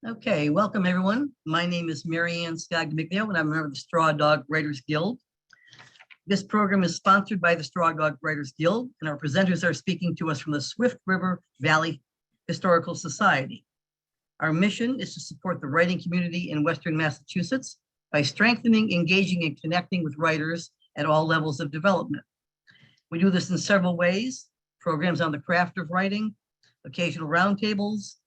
Okay, welcome everyone. My name is Mary Ann Skaggs-McNeil and I'm a member of the Straw Dog Writers Guild. This program is sponsored by the Straw Dog Writers Guild, and our presenters are speaking to us from the Swift River Valley Historical Society. Our mission is to support the writing community in Western Massachusetts by strengthening, engaging, and connecting with writers at all levels of development. We do this in several ways: programs on the craft of writing, occasional roundtables,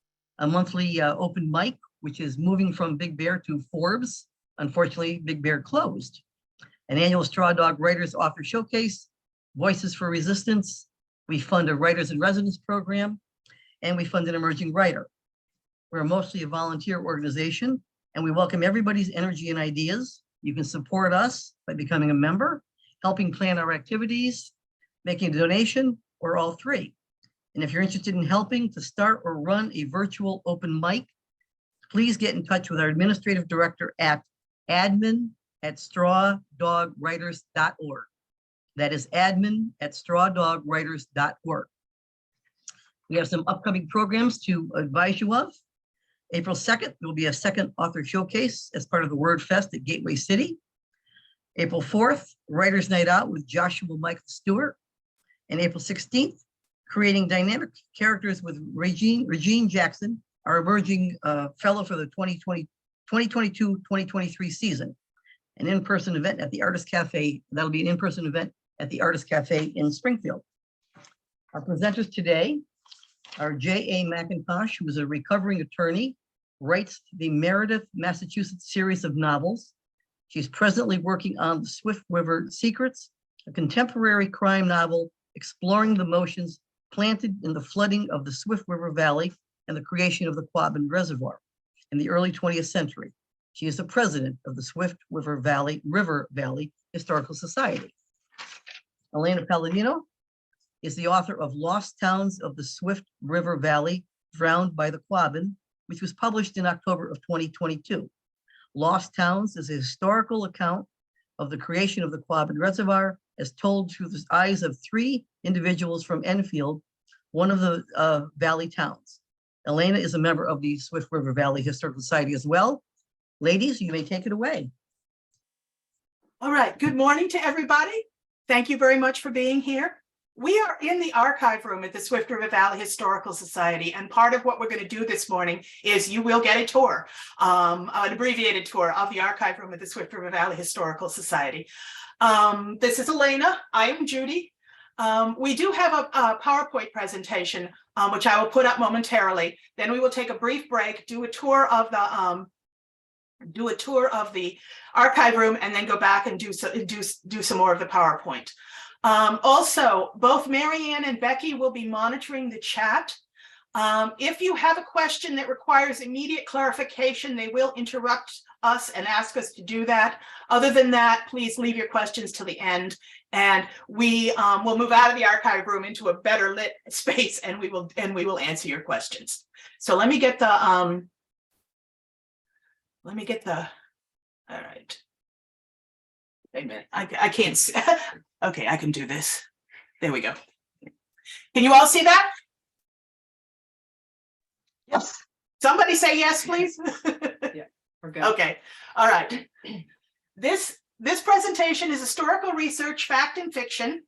a monthly open mic, which is moving from Big Bear to Forbes. Unfortunately, Big Bear closed. An annual Straw Dog Writers Author Showcase, Voices for Resistance. We fund a Writers in Residence program, and we fund an emerging writer. We're mostly a volunteer organization, and we welcome everybody's energy and ideas. You can support us by becoming a member, helping plan our activities, making a donation, or all three. And if you're interested in helping to start or run a virtual open mic, please get in touch with our administrative director at admin@strawdogwriters.org. That is admin@strawdogwriters.org. We have some upcoming programs to advise you of. April 2nd, there will be a second author showcase as part of the Word Fest at Gateway City. April 4th, Writers Night Out with Joshua Michael Stewart. And April 16th, Creating Dynamic Characters with Regine Jackson, our emerging fellow for the 2022-2023 season. An in-person event at the Artist Cafe. That'll be an in-person event at the Artist Cafe in Springfield. Our presenters today are J.A. McIntosh, who is a recovering attorney, writes the Meredith, Massachusetts series of novels. She's presently working on The Swift River Secrets, a contemporary crime novel exploring the motions planted in the flooding of the Swift River Valley and the creation of the Quabbin Reservoir in the early 20th century. She is the president of the Swift River Valley Historical Society. Elena Palladino is the author of Lost Towns of the Swift River Valley, Drowned by the Quabbin, which was published in October of 2022. Lost Towns is a historical account of the creation of the Quabbin Reservoir as told through the eyes of three individuals from Enfield, one of the valley towns. Elena is a member of the Swift River Valley Historical Society as well. Ladies, you may take it away. All right, good morning to everybody. Thank you very much for being here. We are in the archive room at the Swift River Valley Historical Society, and part of what we're going to do this morning is you will get a tour, an abbreviated tour of the archive room at the Swift River Valley Historical Society. This is Elena. I am Judy. We do have a PowerPoint presentation, which I will put up momentarily. Then we will take a brief break, do a tour of the archive room, and then go back and do some more of the PowerPoint. Also, both Mary Ann and Becky will be monitoring the chat. If you have a question that requires immediate clarification, they will interrupt us and ask us to do that. Other than that, please leave your questions till the end, and we will move out of the archive room into a better lit space, and we will answer your questions. So let me get the all right. Wait a minute, I can't see. Okay, I can do this. There we go. Can you all see that? Yes. Somebody say yes, please. Yeah, we're good. Okay, all right. This presentation is historical research, fact and fiction.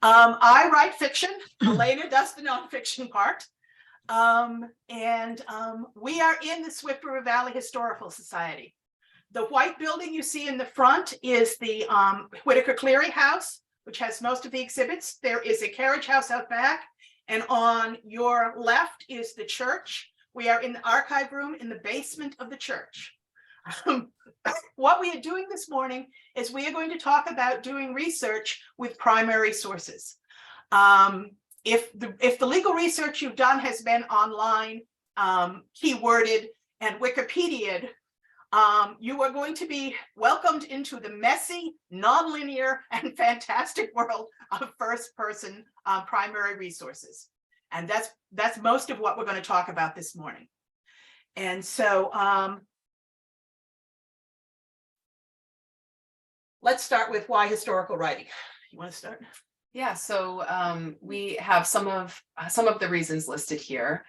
I write fiction. Elena does the nonfiction part. We are in the Swift River Valley Historical Society. The white building you see in the front is the Whitaker Cleary House, which has most of the exhibits. There is a carriage house out back, and on your left is the church. We are in the archive room in the basement of the church. What we are doing this morning is we are going to talk about doing research with primary sources. If the legal research you've done has been online, keyworded, and Wikipedia'd, you are going to be welcomed into the messy, nonlinear, and fantastic world of first-person primary resources. And that's most of what we're going to talk about this morning. And so let's start with why historical writing. You want to start? Yeah, so we have some of the reasons listed here.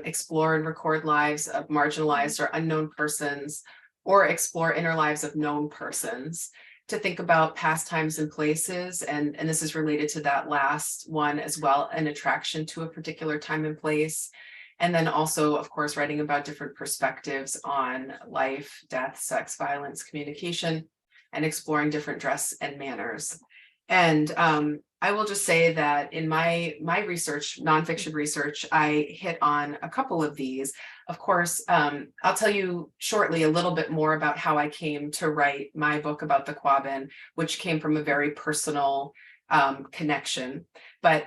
explore and record lives of marginalized or unknown persons, or explore inner lives of known persons, to think about past times and places. And this is related to that last one as well, an attraction to a particular time and place. And then also, of course, writing about different perspectives on life, death, sex, violence, communication, and exploring different dress and manners. And I will just say that in my research, nonfiction research, I hit on a couple of these. Of course, I'll tell you shortly a little bit more about how I came to write my book about the Quabbin, which came from a very personal connection. But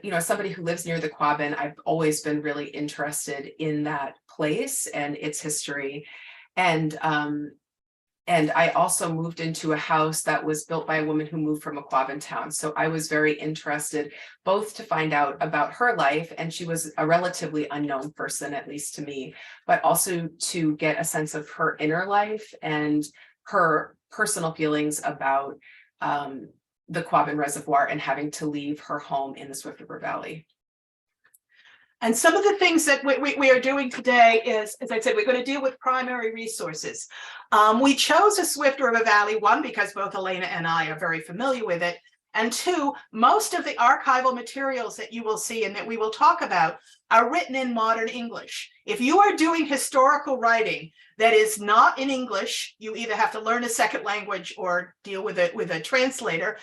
you know, as somebody who lives near the Quabbin, I've always been really interested in that place and its history. And I also moved into a house that was built by a woman who moved from a Quabbin town. So I was very interested both to find out about her life, and she was a relatively unknown person, at least to me, but also to get a sense of her inner life and her personal feelings about the Quabbin Reservoir and having to leave her home in the Swift River Valley. And some of the things that we are doing today is, as I said, we're going to deal with primary resources. We chose the Swift River Valley, one, because both Elena and I are very familiar with it, and two, most of the archival materials that you will see and that we will talk about are written in modern English. If you are doing historical writing that is not in English, you either have to learn a second language or deal with it with a translator.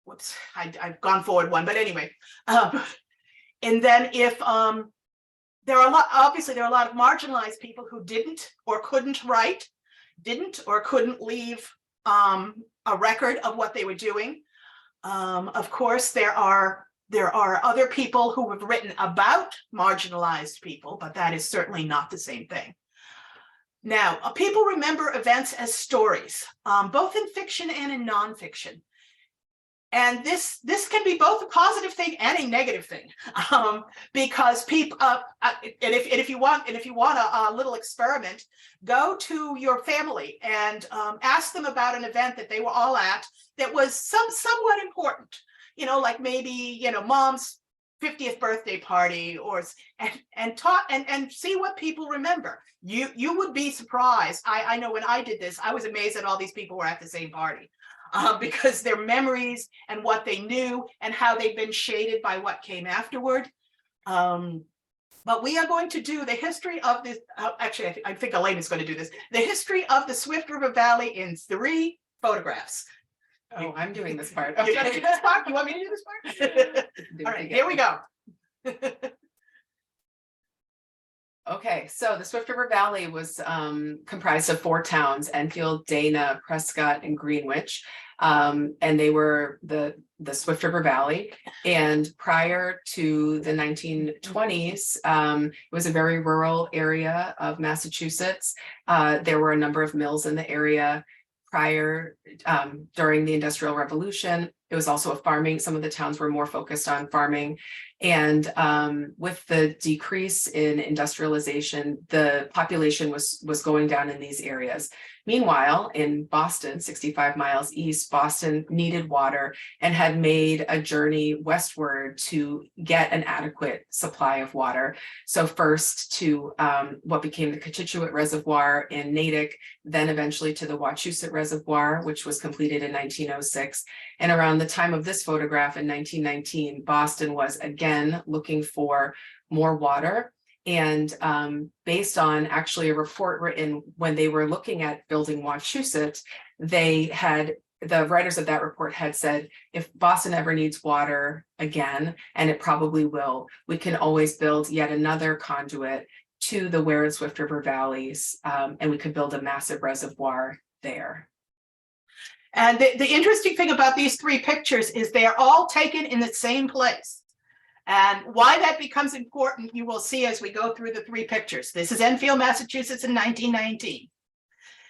Whoops, I've gone forward one, but anyway. And then if there are obviously there are a lot of marginalized people who didn't or couldn't write, didn't or couldn't leave a record of what they were doing. Of course, there are other people who have written about marginalized people, but that is certainly not the same thing. Now, people remember events as stories, both in fiction and in nonfiction. And this can be both a positive thing and a negative thing, because people. And if you want a little experiment, go to your family and ask them about an event that they were all at that was somewhat important. You know, like maybe mom's 50th birthday party, or and see what people remember. You would be surprised. I know when I did this, I was amazed that all these people were at the same party. Because their memories and what they knew and how they've been shaded by what came afterward. But we are going to do the history of this. Actually, I think Elaine is going to do this. The history of the Swift River Valley in 3 photographs. Oh, I'm doing this part. You got to do this part? You want me to do this part? All right, here we go. Okay, so the Swift River Valley was comprised of 4 towns: Enfield, Dana, Prescott, and Greenwich. And they were the Swift River Valley. And prior to the 1920s, it was a very rural area of Massachusetts. There were a number of mills in the area during the Industrial Revolution. It was also a farming. Some of the towns were more focused on farming. And with the decrease in industrialization, the population was going down in these areas. Meanwhile, in Boston, 65 miles east, Boston needed water and had made a journey westward to get an adequate supply of water. So first to what became the Cochituate Reservoir in Natick, then eventually to the Wachusett Reservoir, which was completed in 1906. And around the time of this photograph in 1919, Boston was again looking for more water. And based on actually a report written when they were looking at building Wachusett, the writers of that report had said, if Boston ever needs water again, and it probably will, we can always build yet another conduit to the Ware and Swift River valleys, and we could build a massive reservoir there. And the interesting thing about these 3 pictures is they are all taken in the same place. And why that becomes important, you will see as we go through the 3 pictures. This is Enfield, Massachusetts in 1919.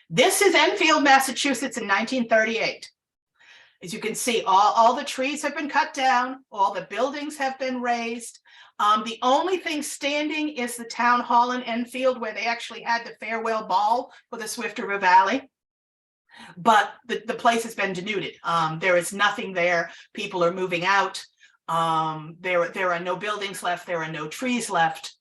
This is Enfield, Massachusetts in 1938. As you can see, all the trees have been cut down, all the buildings have been razed. The only thing standing is the town hall in Enfield, where they actually had the farewell ball for the Swift River Valley. But the place has been denuded. There is nothing there. People are moving out. There are no buildings left. There are no trees left.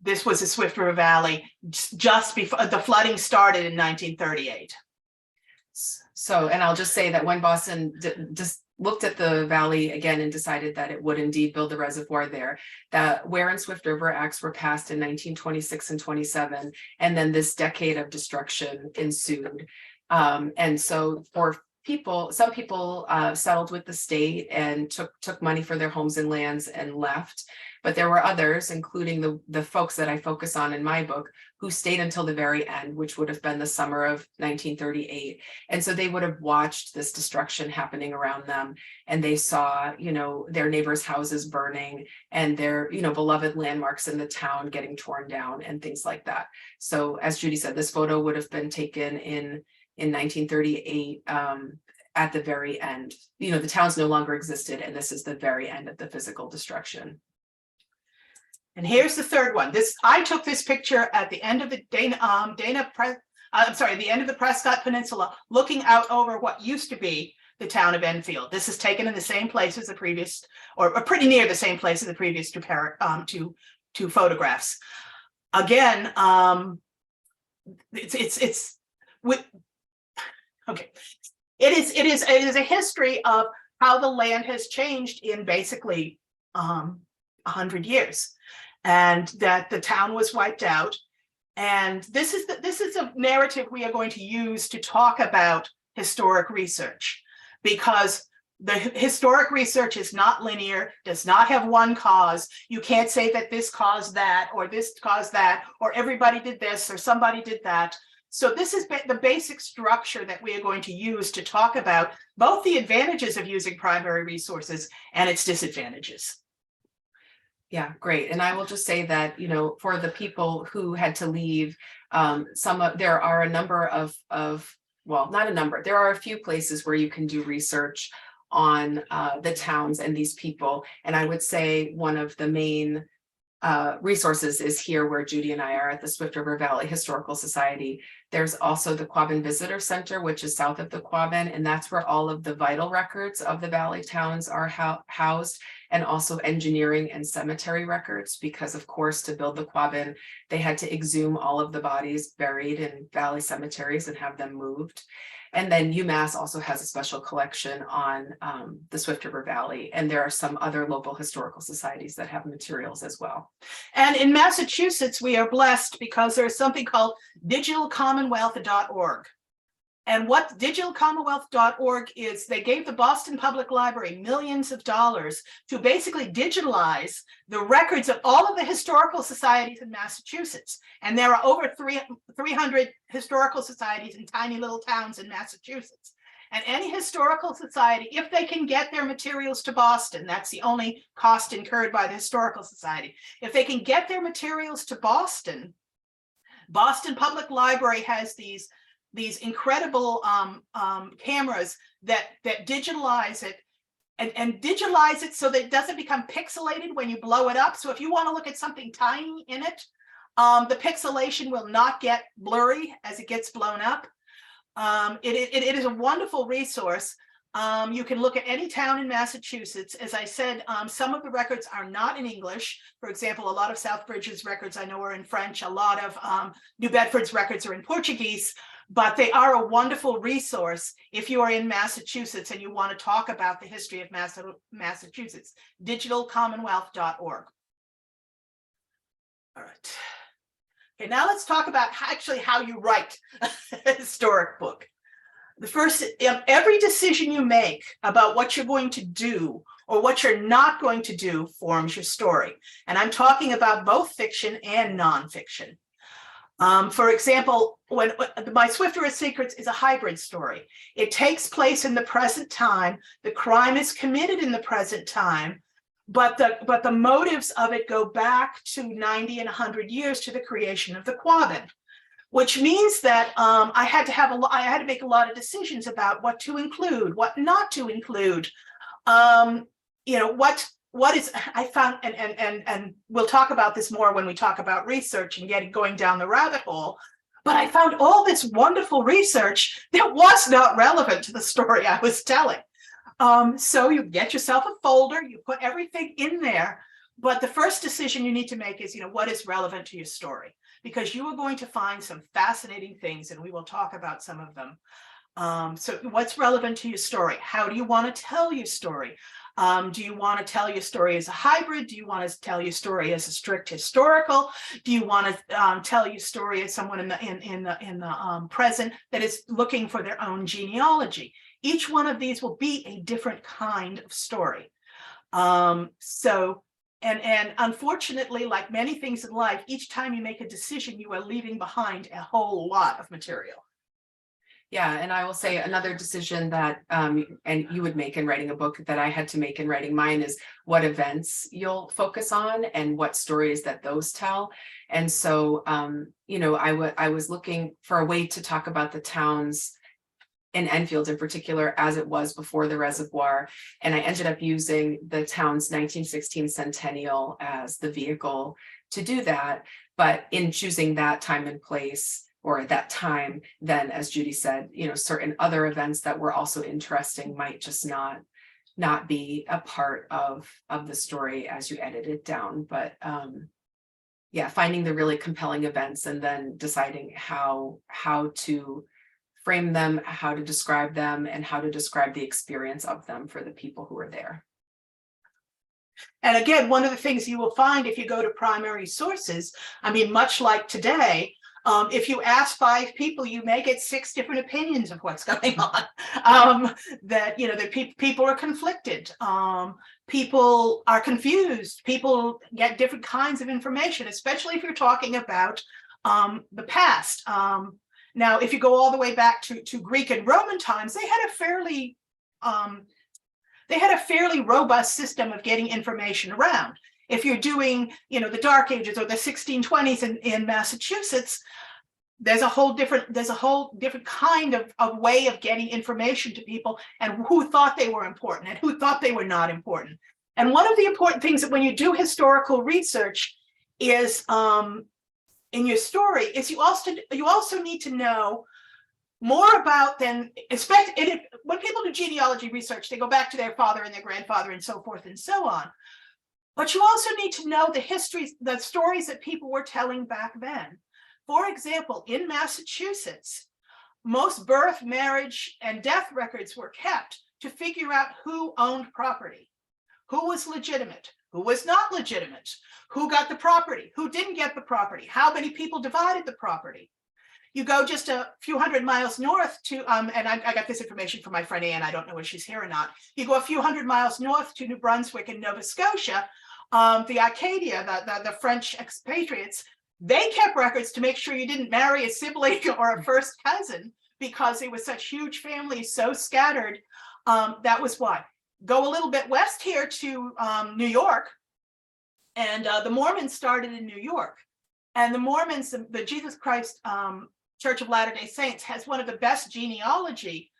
This was the Swift River Valley just before the flooding started in 1938. So, and I'll just say that when Boston just looked at the valley again and decided that it would indeed build a reservoir there, that Ware and Swift River Acts were passed in 1926 and 27, and then this decade of destruction ensued. And so for some people settled with the state and took money for their homes and lands and left. But there were others, including the folks that I focus on in my book, who stayed until the very end, which would have been the summer of 1938. And so they would have watched this destruction happening around them. And they saw, their neighbors' houses burning and their, beloved landmarks in the town getting torn down and things like that. So as Judy said, this photo would have been taken in 1938 at the very end. The towns no longer existed, and this is the very end of the physical destruction. And here's the third one. I took this picture at the end of the the end of the Prescott Peninsula, looking out over what used to be the town of Enfield. This is taken in the same place as the previous, or pretty near the same place as the previous two photographs. Again, It is a history of how the land has changed in basically 100 years, and that the town was wiped out. And this is a narrative we are going to use to talk about historic research, because the historic research is not linear, does not have one cause. You can't say that this caused that, or this caused that, or everybody did this, or somebody did that. So this is the basic structure that we are going to use to talk about both the advantages of using primary resources and its disadvantages. Yeah, great. And I will just say that, for the people who had to leave, there are a number there are a few places where you can do research on the towns and these people. And I would say one of the main resources is here where Judy and I are at the Swift River Valley Historical Society. There's also the Quabbin Visitor Center, which is south of the Quabbin, and that's where all of the vital records of the valley towns are housed, and also engineering and cemetery records, because of course, to build the Quabbin, they had to exhume all of the bodies buried in valley cemeteries and have them moved. And then UMass also has a special collection on the Swift River Valley. And there are some other local historical societies that have materials as well. And in Massachusetts, we are blessed because there's something called digitalcommonwealth.org. And what digitalcommonwealth.org is, they gave the Boston Public Library millions of dollars to basically digitalize the records of all of the historical societies in Massachusetts. And there are over 300 historical societies in tiny little towns in Massachusetts. And any historical society, if they can get their materials to Boston, that's the only cost incurred by the Historical Society. If they can get their materials to Boston, Boston Public Library has these incredible cameras that digitalize it and digitalize it so that it doesn't become pixelated when you blow it up. So if you want to look at something tiny in it, the pixelation will not get blurry as it gets blown up. It is a wonderful resource. You can look at any town in Massachusetts. As I said, some of the records are not in English. For example, a lot of Southbridge's records I know are in French. A lot of New Bedford's records are in Portuguese. But they are a wonderful resource if you are in Massachusetts and you want to talk about the history of Massachusetts. Digitalcommonwealth.org. All right. Okay, now let's talk about how you write a historic book. The first, every decision you make about what you're going to do or what you're not going to do forms your story. And I'm talking about both fiction and nonfiction. For example, when My Swift River Secrets is a hybrid story. It takes place in the present time. The crime is committed in the present time, but the motives of it go back to 90 and 100 years to the creation of the Quabbin, which means that I had to make a lot of decisions about what to include, what not to include. What is, I found, and we'll talk about this more when we talk about research and going down the rabbit hole, but I found all this wonderful research that was not relevant to the story I was telling. So you get yourself a folder, you put everything in there, but the first decision you need to make is, what is relevant to your story? Because you are going to find some fascinating things, and we will talk about some of them. So what's relevant to your story? How do you want to tell your story? Do you want to tell your story as a hybrid? Do you want to tell your story as a strict historical? Do you want to tell your story as someone in the present that is looking for their own genealogy? Each one of these will be a different kind of story. And unfortunately, like many things in life, each time you make a decision, you are leaving behind a whole lot of material. Yeah, and I will say another decision that and you would make in writing a book that I had to make in writing mine is what events you'll focus on and what stories that those tell. And so I was looking for a way to talk about the towns in Enfield in particular as it was before the reservoir, and I ended up using the town's 1916 centennial as the vehicle to do that. But in choosing that time and place, or at that time, then as Judy said, certain other events that were also interesting might just not be a part of the story as you edit it down. But yeah, finding the really compelling events and then deciding how to frame them, how to describe them, and how to describe the experience of them for the people who are there. And again, one of the things you will find if you go to primary sources, much like today, if you ask 5 people, you may get 6 different opinions of what's going on. People are conflicted. People are confused. People get different kinds of information, especially if you're talking about the past. Now, if you go all the way back to Greek and Roman times, they had a fairly robust system of getting information around. If you're doing, the Dark Ages or the 1620s in Massachusetts, there's a whole different kind of way of getting information to people, and who thought they were important and who thought they were not important. And one of the important things that when you do historical research is in your story is you also need to know more about when people do genealogy research, they go back to their father and their grandfather and so forth and so on. But you also need to know the stories that people were telling back then. For example, in Massachusetts, most birth, marriage, and death records were kept to figure out who owned property, who was legitimate, who was not legitimate, who got the property, who didn't get the property, how many people divided the property. You go just a few hundred miles north to, and I got this information from my friend Anne, I don't know if she's here or not. You go a few hundred miles north to New Brunswick and Nova Scotia, the Acadia, the French expatriates, they kept records to make sure you didn't marry a sibling or a first cousin because they were such huge families, so scattered. That was why. Go a little bit west here to New York, and the Mormons started in New York. And the Mormons, the Jesus Christ Church of Latter-day Saints has one of the best genealogy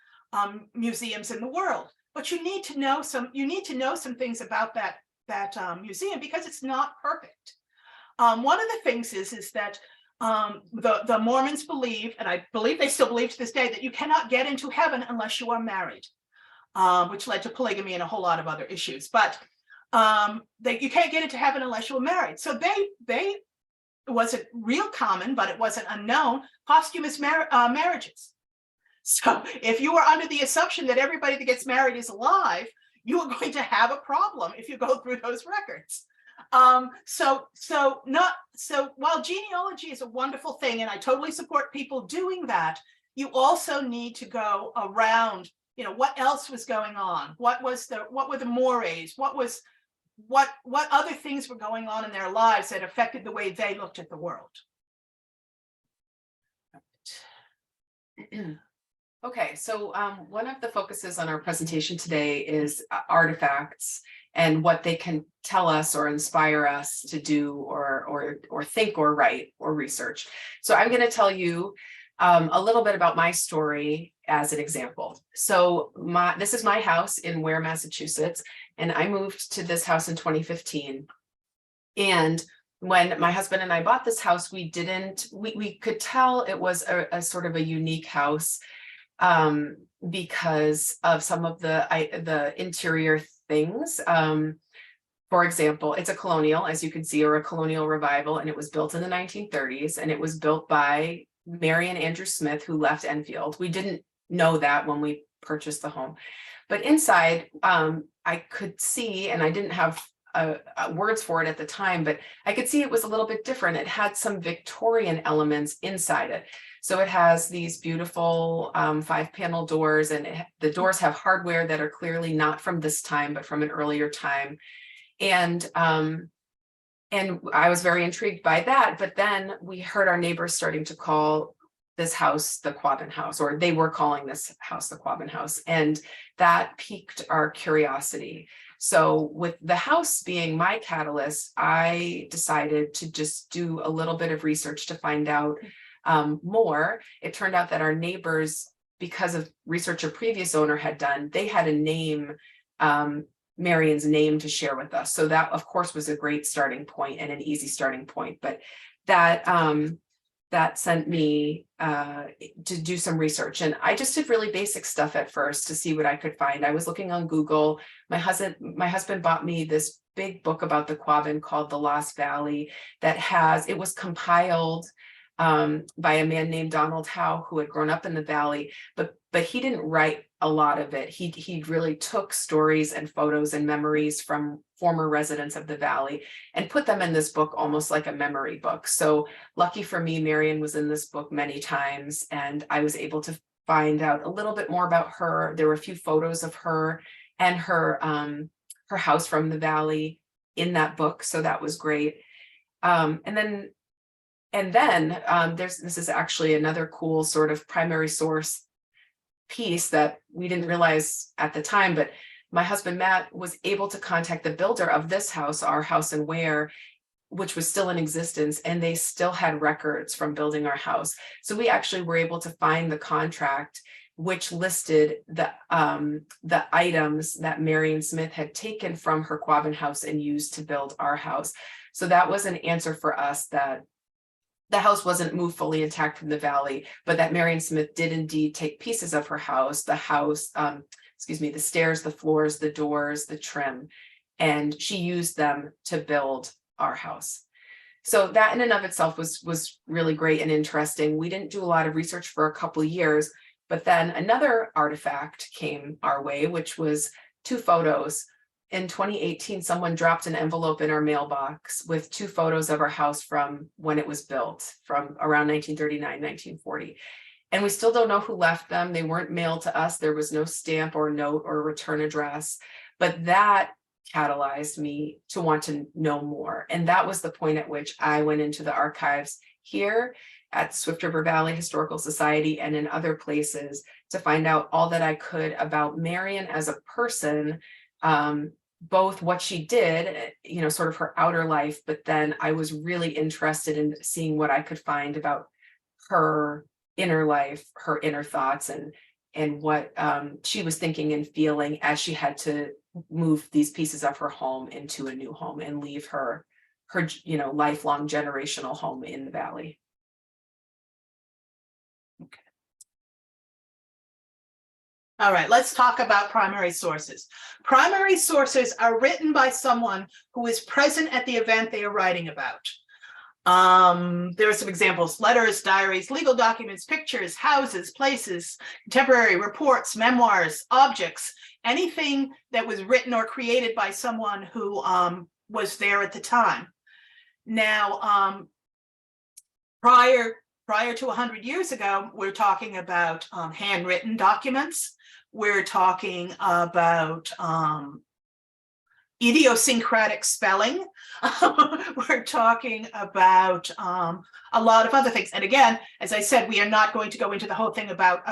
museums in the world. But you need to know some things about that museum because it's not perfect. One of the things is that the Mormons believe, and I believe they still believe to this day, that you cannot get into heaven unless you are married. Which led to polygamy and a whole lot of other issues. But you can't get into heaven unless you were married. So they wasn't real common, but it wasn't unknown, posthumous marriages. So if you are under the assumption that everybody that gets married is alive, you are going to have a problem if you go through those records. So while genealogy is a wonderful thing, and I totally support people doing that, you also need to go around, what else was going on? What were the mores? What other things were going on in their lives that affected the way they looked at the world? Okay, so one of the focuses on our presentation today is artifacts and what they can tell us or inspire us to do or think or write or research. So I'm going to tell you a little bit about my story as an example. So this is my house in Ware, Massachusetts, and I moved to this house in 2015. And when my husband and I bought this house, we could tell it was a sort of a unique house. because of some of the interior things. For example, it's a colonial, as you can see, or a colonial revival, and it was built in the 1930s, and it was built by Mary and Andrew Smith, who left Enfield. We didn't know that when we purchased the home, but inside, I could see, and I didn't have words for it at the time, but I could see it was a little bit different. It had some Victorian elements inside it. So it has these beautiful 5-panel doors, and the doors have hardware that are clearly not from this time, but from an earlier time. And I was very intrigued by that. But then we heard our neighbors starting to call this house the Quabbin House, or they were calling this house the Quabbin House. And that piqued our curiosity. So with the house being my catalyst, I decided to just do a little bit of research to find out more. It turned out that our neighbors, because of research a previous owner had done, they had a name, Marion's name, to share with us. So that, of course, was a great starting point and an easy starting point. But that sent me to do some research. And I just did really basic stuff at first to see what I could find. I was looking on Google. My husband bought me this big book about the Quabbin called The Lost Valley it was compiled by a man named Donald Howe, who had grown up in the valley, but he didn't write a lot of it. He really took stories and photos and memories from former residents of the valley and put them in this book, almost like a memory book. So lucky for me, Marion was in this book many times, and I was able to find out a little bit more about her. There were a few photos of her and her house from the valley in that book, so that was great. And then this is actually another cool sort of primary source piece that we didn't realize at the time, but my husband Matt was able to contact the builder of this house, our house in Ware, which was still in existence, and they still had records from building our house. So we actually were able to find the contract which listed the items that Marion Smith had taken from her Quabbin house and used to build our house. So that was an answer for us that the house wasn't moved fully intact from the valley, but that Marion Smith did indeed take pieces of her house, the stairs, the floors, the doors, the trim, and she used them to build our house. So that in and of itself was really great and interesting. We didn't do a lot of research for a couple of years, but then another artifact came our way, which was 2 photos. In 2018, someone dropped an envelope in our mailbox with 2 photos of our house from when it was built, from around 1939, 1940. And we still don't know who left them. They weren't mailed to us. There was no stamp or note or return address, but that catalyzed me to want to know more. And that was the point at which I went into the archives here at Swift River Valley Historical Society and in other places to find out all that I could about Marion as a person, both what she did, sort of her outer life, but then I was really interested in seeing what I could find about her inner life, her inner thoughts, and what she was thinking and feeling as she had to move these pieces of her home into a new home and leave her lifelong generational home in the valley. All right, let's talk about primary sources. Primary sources are written by someone who is present at the event they are writing about. There are some examples: letters, diaries, legal documents, pictures, houses, places, contemporary reports, memoirs, objects, anything that was written or created by someone who was there at the time. Now, prior to 100 years ago, we're talking about handwritten documents. We're talking about idiosyncratic spelling. We're talking about a lot of other things. And again, as I said, we are not going to go into the whole thing about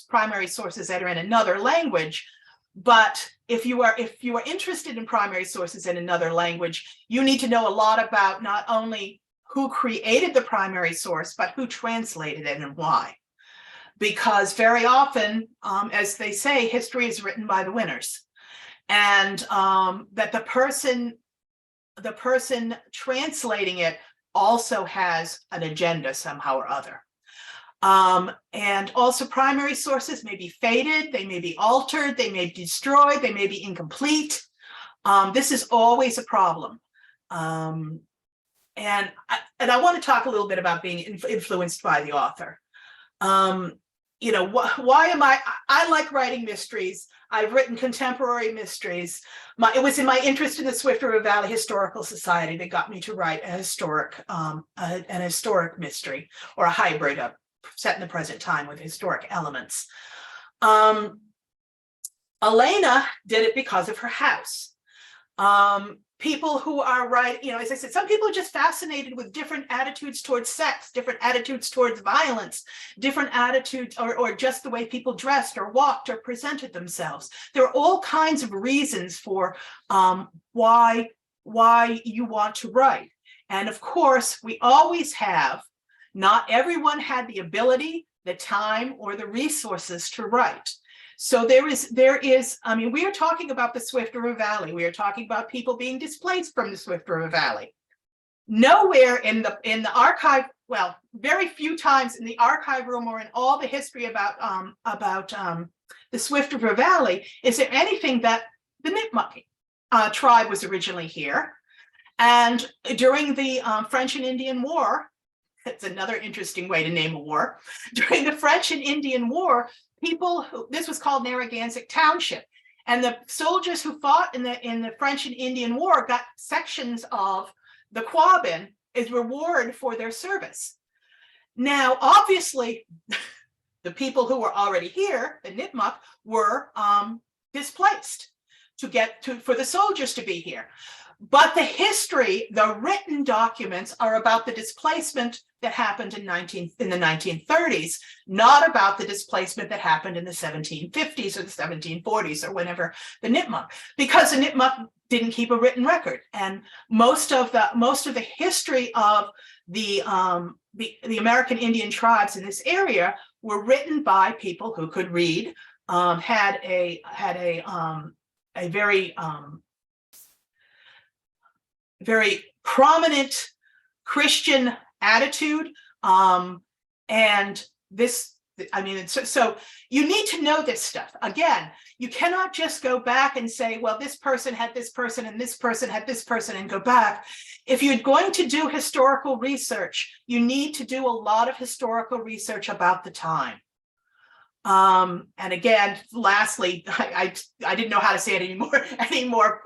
primary sources that are in another language. But if you are interested in primary sources in another language, you need to know a lot about not only who created the primary source, but who translated it and why. Because very often, as they say, history is written by the winners. And that the person translating it also has an agenda somehow or other. And also primary sources may be faded, they may be altered, they may be destroyed, they may be incomplete. This is always a problem. And I want to talk a little bit about being influenced by the author. You know, why am I like writing mysteries. I've written contemporary mysteries. It was in my interest in the Swift River Valley Historical Society that got me to write an historic mystery, or a hybrid of set in the present time with historic elements. Elena did it because of her house. People who are writing, you know, as I said, some people are just fascinated with different attitudes towards sex, different attitudes towards violence, different attitudes, or just the way people dressed or walked or presented themselves. There are all kinds of reasons for why you want to write. And of course, we always have, not everyone had the ability, the time, or the resources to write. So there is, I mean, we are talking about the Swift River Valley. We are talking about people being displaced from the Swift River Valley. Nowhere in the archive, well, very few times in the archive room or in all the history about the Swift River Valley is there anything that the Nipmuc tribe was originally here. And during the French and Indian War, it's another interesting way to name a war. During the French and Indian War, this was called Narragansett Township, and the soldiers who fought in the French and Indian War got sections of the Quabbin as reward for their service. Now, obviously, the people who were already here, the Nipmuc, were displaced for the soldiers to be here. But the history, the written documents, are about the displacement that happened in the 1930s, not about the displacement that happened in the 1750s or the 1740s or whenever the Nipmuc, because the Nipmuc didn't keep a written record, and most of the history of the American Indian tribes in this area were written by people who could read, had a very prominent Christian attitude, and this, I mean, so you need to know this stuff. Again, you cannot just go back and say, well, this person had this person and this person had this person, and go back. If you're going to do historical research, you need to do a lot of historical research about the time. And again, lastly, I didn't know how to say it any more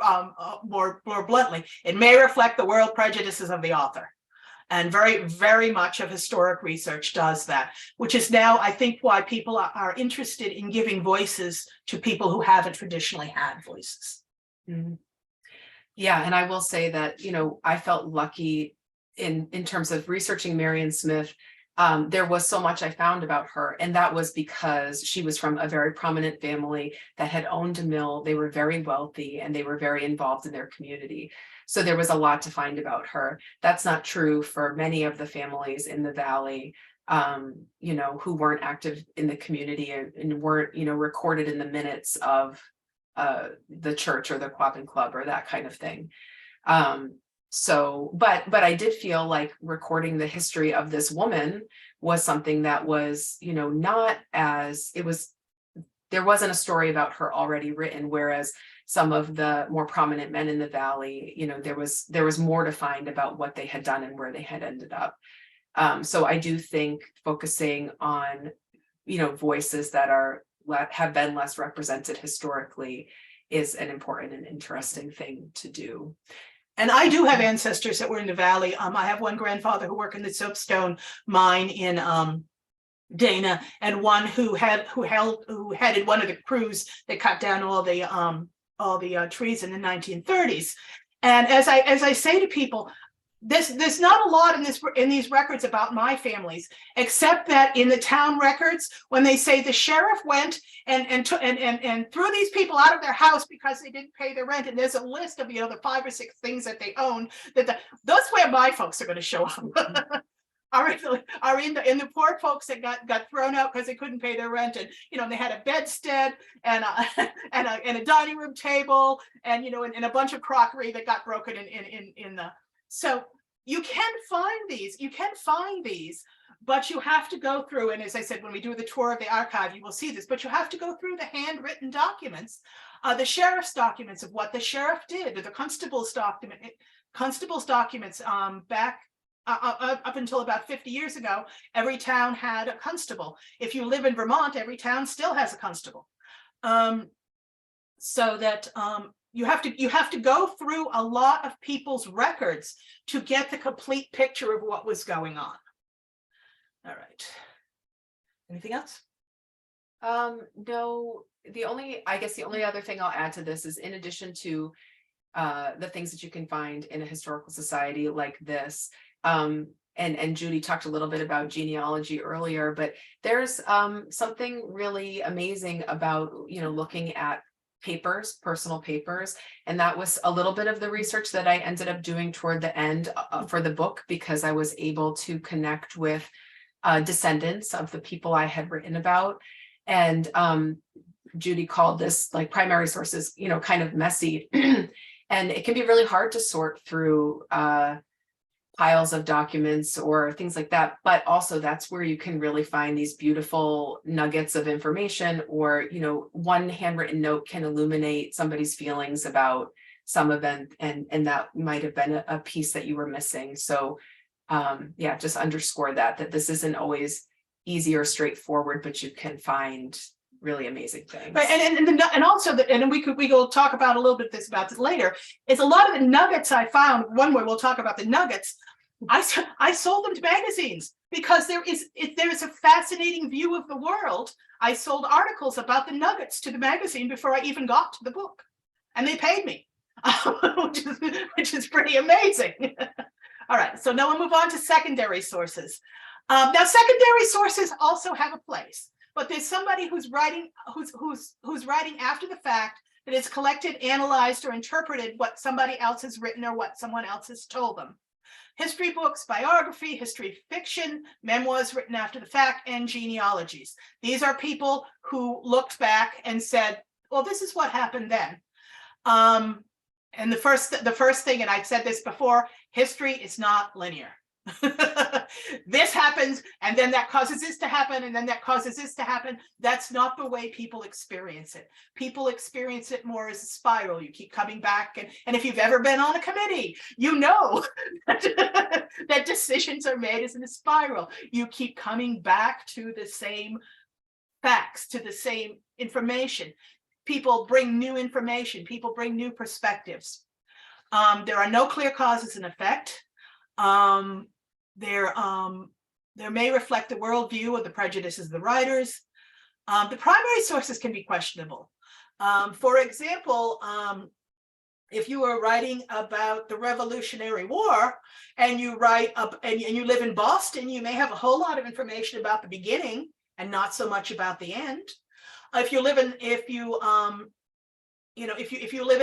bluntly. It may reflect the world prejudices of the author. And very, very much of historic research does that, which is now, I think, why people are interested in giving voices to people who haven't traditionally had voices. Mm-hmm. Yeah, and I will say that, you know, I felt lucky in terms of researching Marion Smith. There was so much I found about her, and that was because she was from a very prominent family that had owned a mill. They were very wealthy and they were very involved in their community. So there was a lot to find about her. That's not true for many of the families in the Valley, you know, who weren't active in the community and weren't, you know, recorded in the minutes of the church or the Quabbin Club or that kind of thing. So, but I did feel like recording the history of this woman was something that was, you know, not as, there wasn't a story about her already written, whereas some of the more prominent men in the Valley, you know, there was more to find about what they had done and where they had ended up. So I do think focusing on, you know, voices that have been less represented historically is an important and interesting thing to do. And I do have ancestors that were in the Valley. I have one grandfather who worked in the soapstone mine in Dana, and one who headed one of the crews that cut down all the trees in the 1930s. And as I say to people, there's not a lot in these records about my families, except that in the town records, when they say the sheriff went and threw these people out of their house because they didn't pay their rent, and there's a list of, you know, the 5 or 6 things that they own, that's where my folks are going to show up. Are in the poor folks that got thrown out because they couldn't pay their rent, and, you know, they had a bedstead and a dining room table, and, you know, and a bunch of crockery that got broken in the. So you can find these, But you have to go through, and as I said, when we do the tour of the archive, you will see this, but you have to go through the handwritten documents, the sheriff's documents of what the sheriff did, or the constable's documents back up until about 50 years ago. Every town had a constable. If you live in Vermont, every town still has a constable. So that you have to go through a lot of people's records to get the complete picture of what was going on. All right. Anything else? No, I guess the only other thing I'll add to this is, in addition to the things that you can find in a historical society like this, and Judy talked a little bit about genealogy earlier, but there's something really amazing about, looking at papers, personal papers. And that was a little bit of the research that I ended up doing toward the end for the book, because I was able to connect with descendants of the people I had written about. And Judy called this like primary sources, kind of messy. And it can be really hard to sort through piles of documents or things like that. But also that's where you can really find these beautiful nuggets of information, or, one handwritten note can illuminate somebody's feelings about some event, and that might have been a piece that you were missing. So yeah, just underscore that this isn't always easy or straightforward, but you can find really amazing things. Right, and also we will talk about a little bit about this later. Is a lot of the nuggets I found. One way we'll talk about the nuggets. I sold them to magazines because there is a fascinating view of the world. I sold articles about the nuggets to the magazine before I even got to the book, and they paid me, which is pretty amazing. All right, so now we'll move on to secondary sources. Now, secondary sources also have a place, but there's somebody who's writing after the fact, that has collected, analyzed, or interpreted what somebody else has written or what someone else has told them. History books, biography, history fiction, memoirs written after the fact, and genealogies. These are people who looked back and said, well, this is what happened then. And the first thing, and I've said this before, history is not linear. This happens, and then that causes this to happen, and then that causes this to happen. That's not the way people experience it. People experience it more as a spiral. You keep coming back, and if you've ever been on a committee, you know that decisions are made as in a spiral. You keep coming back to the same facts, to the same information. People bring new information. People bring new perspectives. There are no clear causes and effect. There may reflect the worldview or the prejudices of the writers. The primary sources can be questionable. For example, if you are writing about the Revolutionary War and you write up and you live in Boston, you may have a whole lot of information about the beginning and not so much about the end. If you live in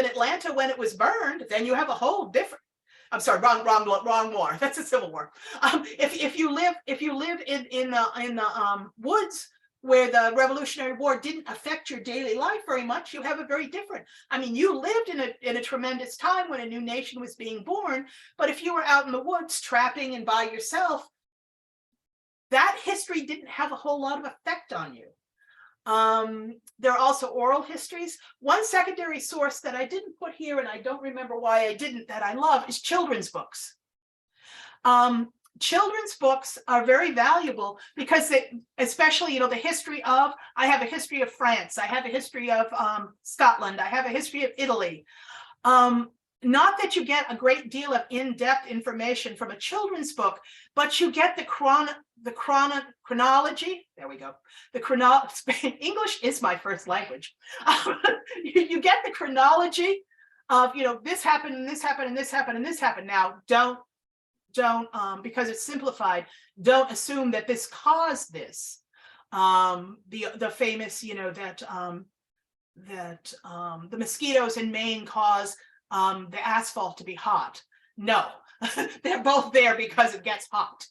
Atlanta when it was burned, then you have a whole different. I'm sorry, wrong war. That's a Civil War. If you live in the woods where the Revolutionary War didn't affect your daily life very much, you have a very different. I mean, you lived in a tremendous time when a new nation was being born. But if you were out in the woods trapping and by yourself, that history didn't have a whole lot of effect on you. There are also oral histories. One secondary source that I didn't put here, and I don't remember why I didn't, that I love, is children's books. Children's books are very valuable because they, especially, the history of, I have a history of France, I have a history of Scotland, I have a history of Italy. Not that you get a great deal of in-depth information from a children's book, but you get the chronology. There we go. English is my first language. You get the chronology of, this happened and this happened and this happened and this happened. Now, don't because it's simplified, don't assume that this caused this. The famous, that the mosquitoes in Maine cause the asphalt to be hot. No, they're both there because it gets hot.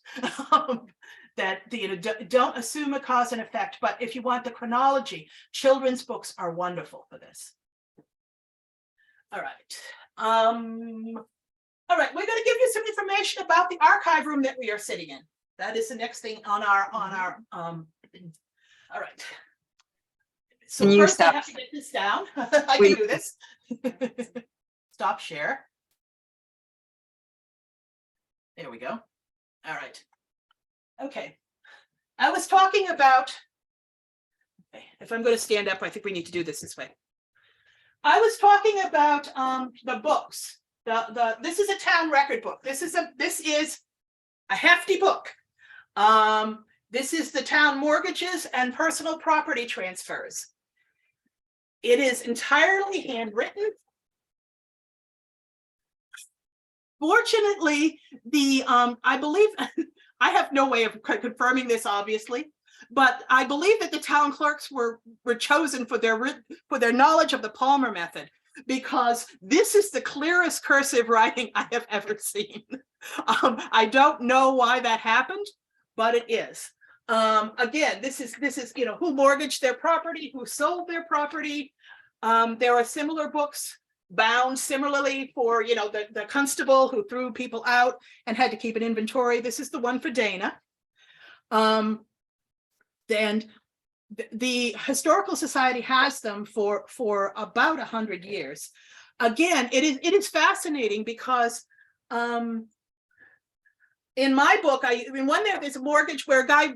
Don't assume a cause and effect, but if you want the chronology, children's books are wonderful for this. All right. All right, we're going to give you some information about the archive room that we are sitting in. That is the next thing on our, all right. So Can you first I stop? have to get this down. I can do this. Stop share. There we go. All right. Okay. I was talking about, okay, if I'm going to stand up, I think we need to do this way. I was talking about the books. This is a town record book. This is a hefty book. This is the town mortgages and personal property transfers. It is entirely handwritten. Fortunately, I believe, I have no way of confirming this, obviously, but I believe that the town clerks were chosen for their knowledge of the Palmer method, because this is the clearest cursive writing I have ever seen. I don't know why that happened, but it is. Again, this is who mortgaged their property, who sold their property. There are similar books bound similarly for the constable who threw people out and had to keep an inventory. This is the one for Dana. And the Historical Society has them for about 100 years. Again, it is fascinating because in my book, there's a mortgage where a guy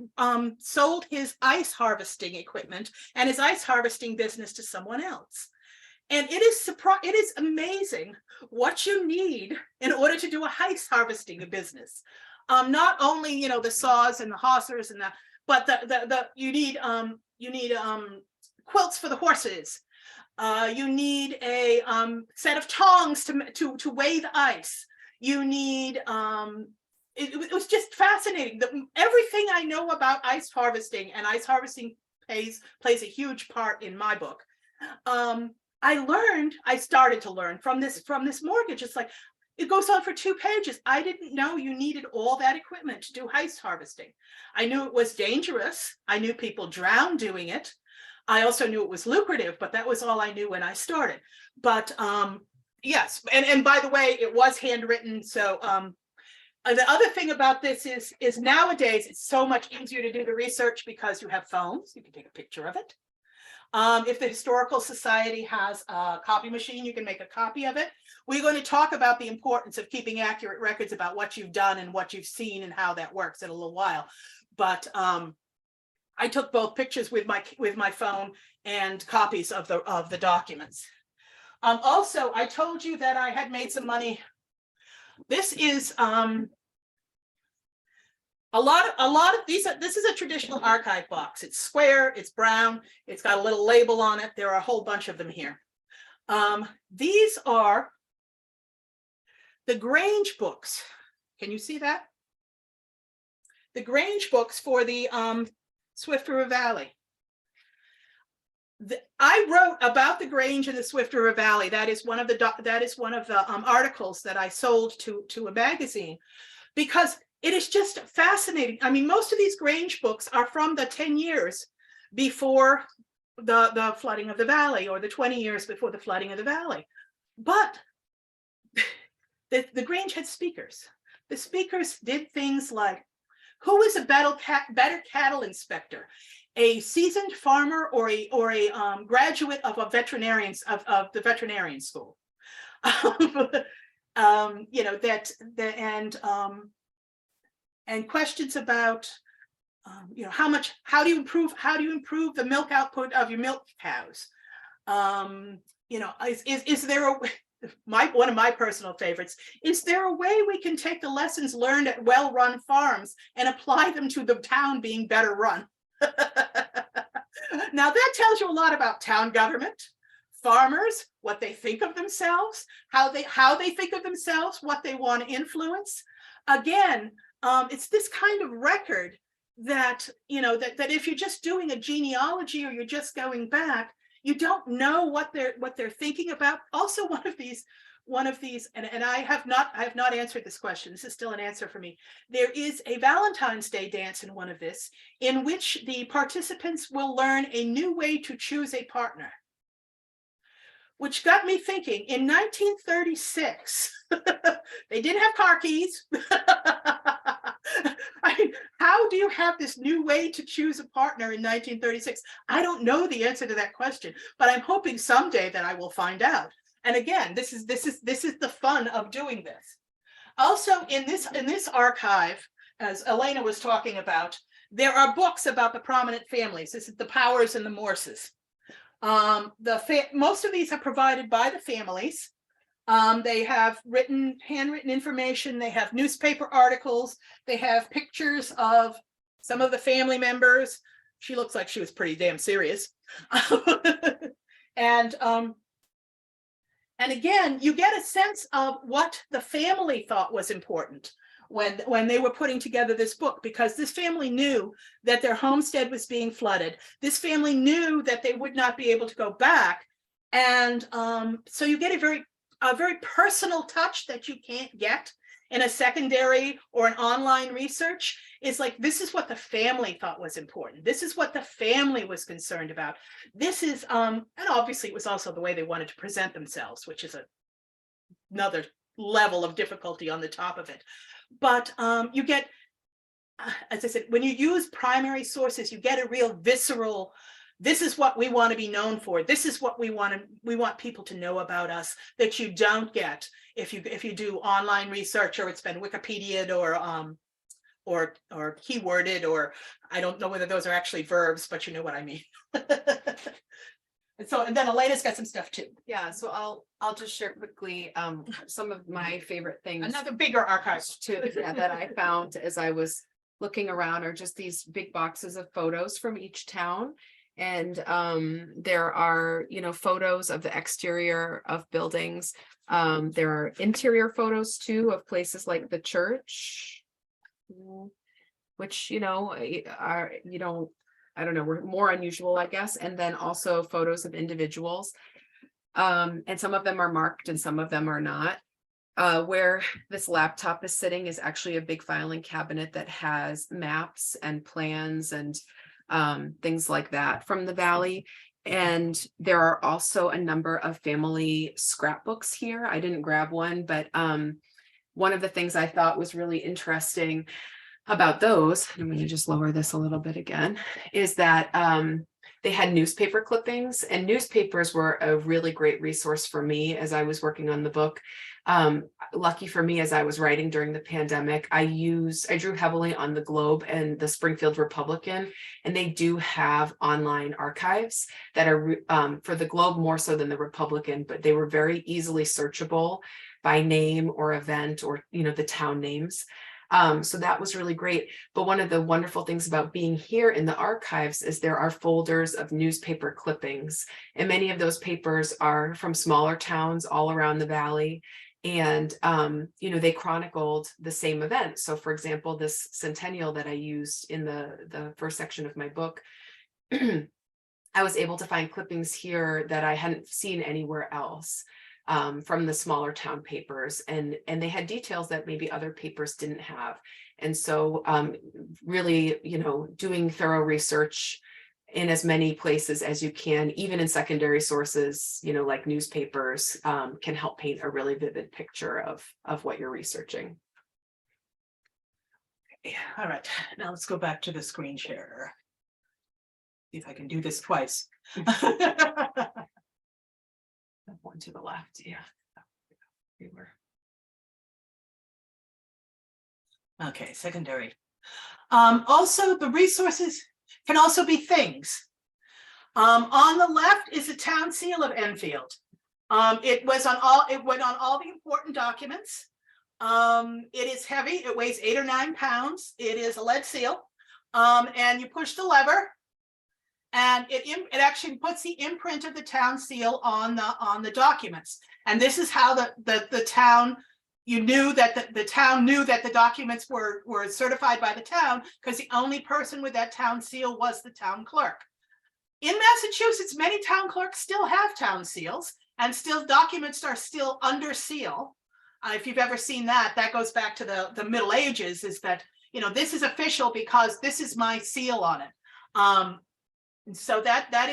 sold his ice harvesting equipment and his ice harvesting business to someone else. And it is amazing what you need in order to do a ice harvesting business. Not only the saws and the hawsers and but you need quilts for the horses. You need a set of tongs to weigh the ice. You need it was just fascinating. Everything I know about ice harvesting, and ice harvesting plays a huge part in my book. I started to learn from this mortgage. It's like, it goes on for 2 pages. I didn't know you needed all that equipment to do ice harvesting. I knew it was dangerous. I knew people drowned doing it. I also knew it was lucrative, but that was all I knew when I started. But yes, and by the way, it was handwritten. So the other thing about this is nowadays it's so much easier to do the research because you have phones. You can take a picture of it. If the Historical Society has a copy machine, you can make a copy of it. We're going to talk about the importance of keeping accurate records about what you've done and what you've seen and how that works in a little while. But I took both pictures with my phone and copies of the documents. Also, I told you that I had made some money. This is a lot of these. This is a traditional archive box. It's square, it's brown, it's got a little label on it. There are a whole bunch of them here. These are the Grange books. Can you see that? The Grange books for the Swift River Valley. I wrote about the Grange in the Swift River Valley. That is one of the articles that I sold to a magazine, because it is just fascinating. I mean, most of these Grange books are from the 10 years before the flooding of the valley, or the 20 years before the flooding of the valley. But the Grange had speakers. The speakers did things like, who is a better cattle inspector? A seasoned farmer or a graduate of a veterinarian of the veterinarian school? And questions about how do you improve the milk output of your milk cows? Is there one of my personal favorites, is there a way we can take the lessons learned at well-run farms and apply them to the town being better run? Now that tells you a lot about town government, farmers, what they think of themselves, how they think of themselves, what they want to influence. Again, it's this kind of record that that if you're just doing a genealogy or you're just going back, you don't know what they're thinking about. Also, one of these, and I have not answered this question. This is still an answer for me. There is a Valentine's Day dance in one of this, in which the participants will learn a new way to choose a partner, which got me thinking. In 1936, they didn't have car keys. I mean, how do you have this new way to choose a partner in 1936? I don't know the answer to that question, but I'm hoping someday that I will find out. And again, this is the fun of doing this. Also, in this archive, as Elena was talking about, there are books about the prominent families. This is the Powers and the Morses. Most of these are provided by the families. They have handwritten information. They have newspaper articles. They have pictures of some of the family members. She looks like she was pretty damn serious. And again, you get a sense of what the family thought was important when they were putting together this book, because this family knew that their homestead was being flooded. This family knew that they would not be able to go back. And so you get a very personal touch that you can't get in a secondary or an online research. Is like, this is what the family thought was important. This is what the family was concerned about. This is, and obviously it was also the way they wanted to present themselves, which is another level of difficulty on the top of it. But you get, as I said, when you use primary sources, you get a real visceral, this is what we want to be known for. This is what we want people to know about us, that you don't get if you do online research, or it's been Wikipedia'd or keyworded, or I don't know whether those are actually verbs, but you know what I mean. And then Elena's got some stuff too. Yeah, so I'll just share quickly some of my favorite things. Another bigger archive too, that I found as I was looking around are just these big boxes of photos from each town. And there are, photos of the exterior of buildings. There are interior photos too of places like the church, which, are, I don't know, we're more unusual, I guess. And then also photos of individuals. And some of them are marked and some of them are not. Where this laptop is sitting is actually a big filing cabinet that has maps and plans and things like that from the Valley. And there are also a number of family scrapbooks here. I didn't grab one, but one of the things I thought was really interesting about those, I'm going to just lower this a little bit again, is that they had newspaper clippings, and newspapers were a really great resource for me as I was working on the book. Lucky for me, as I was writing during the pandemic, I drew heavily on the Globe and the Springfield Republican, and they do have online archives that are for the Globe more so than the Republican, but they were very easily searchable by name or event or, the town names. So that was really great. But one of the wonderful things about being here in the archives is there are folders of newspaper clippings, and many of those papers are from smaller towns all around the Valley. And, they chronicled the same event. So for example, this centennial that I used in the first section of my book, I was able to find clippings here that I hadn't seen anywhere else. From the smaller town papers, and they had details that maybe other papers didn't have. And so really, doing thorough research in as many places as you can, even in secondary sources, like newspapers, can help paint a really vivid picture of what you're researching. Yeah, all right, now let's go back to the screen share. See if I can do this twice. One to the left, yeah. Okay, secondary. Also, the resources can also be things. On the left is the town seal of Enfield. It went on all the important documents. It is heavy. It weighs 8 or 9 pounds. It is a lead seal, and you push the lever. And it actually puts the imprint of the town seal on the documents. And this is how the town, the town knew that the documents were certified by the town, because the only person with that town seal was the town clerk. In Massachusetts, many town clerks still have town seals, and still documents are still under seal. If you've ever seen that, that goes back to the Middle Ages, is that, this is official because this is my seal on it. And so that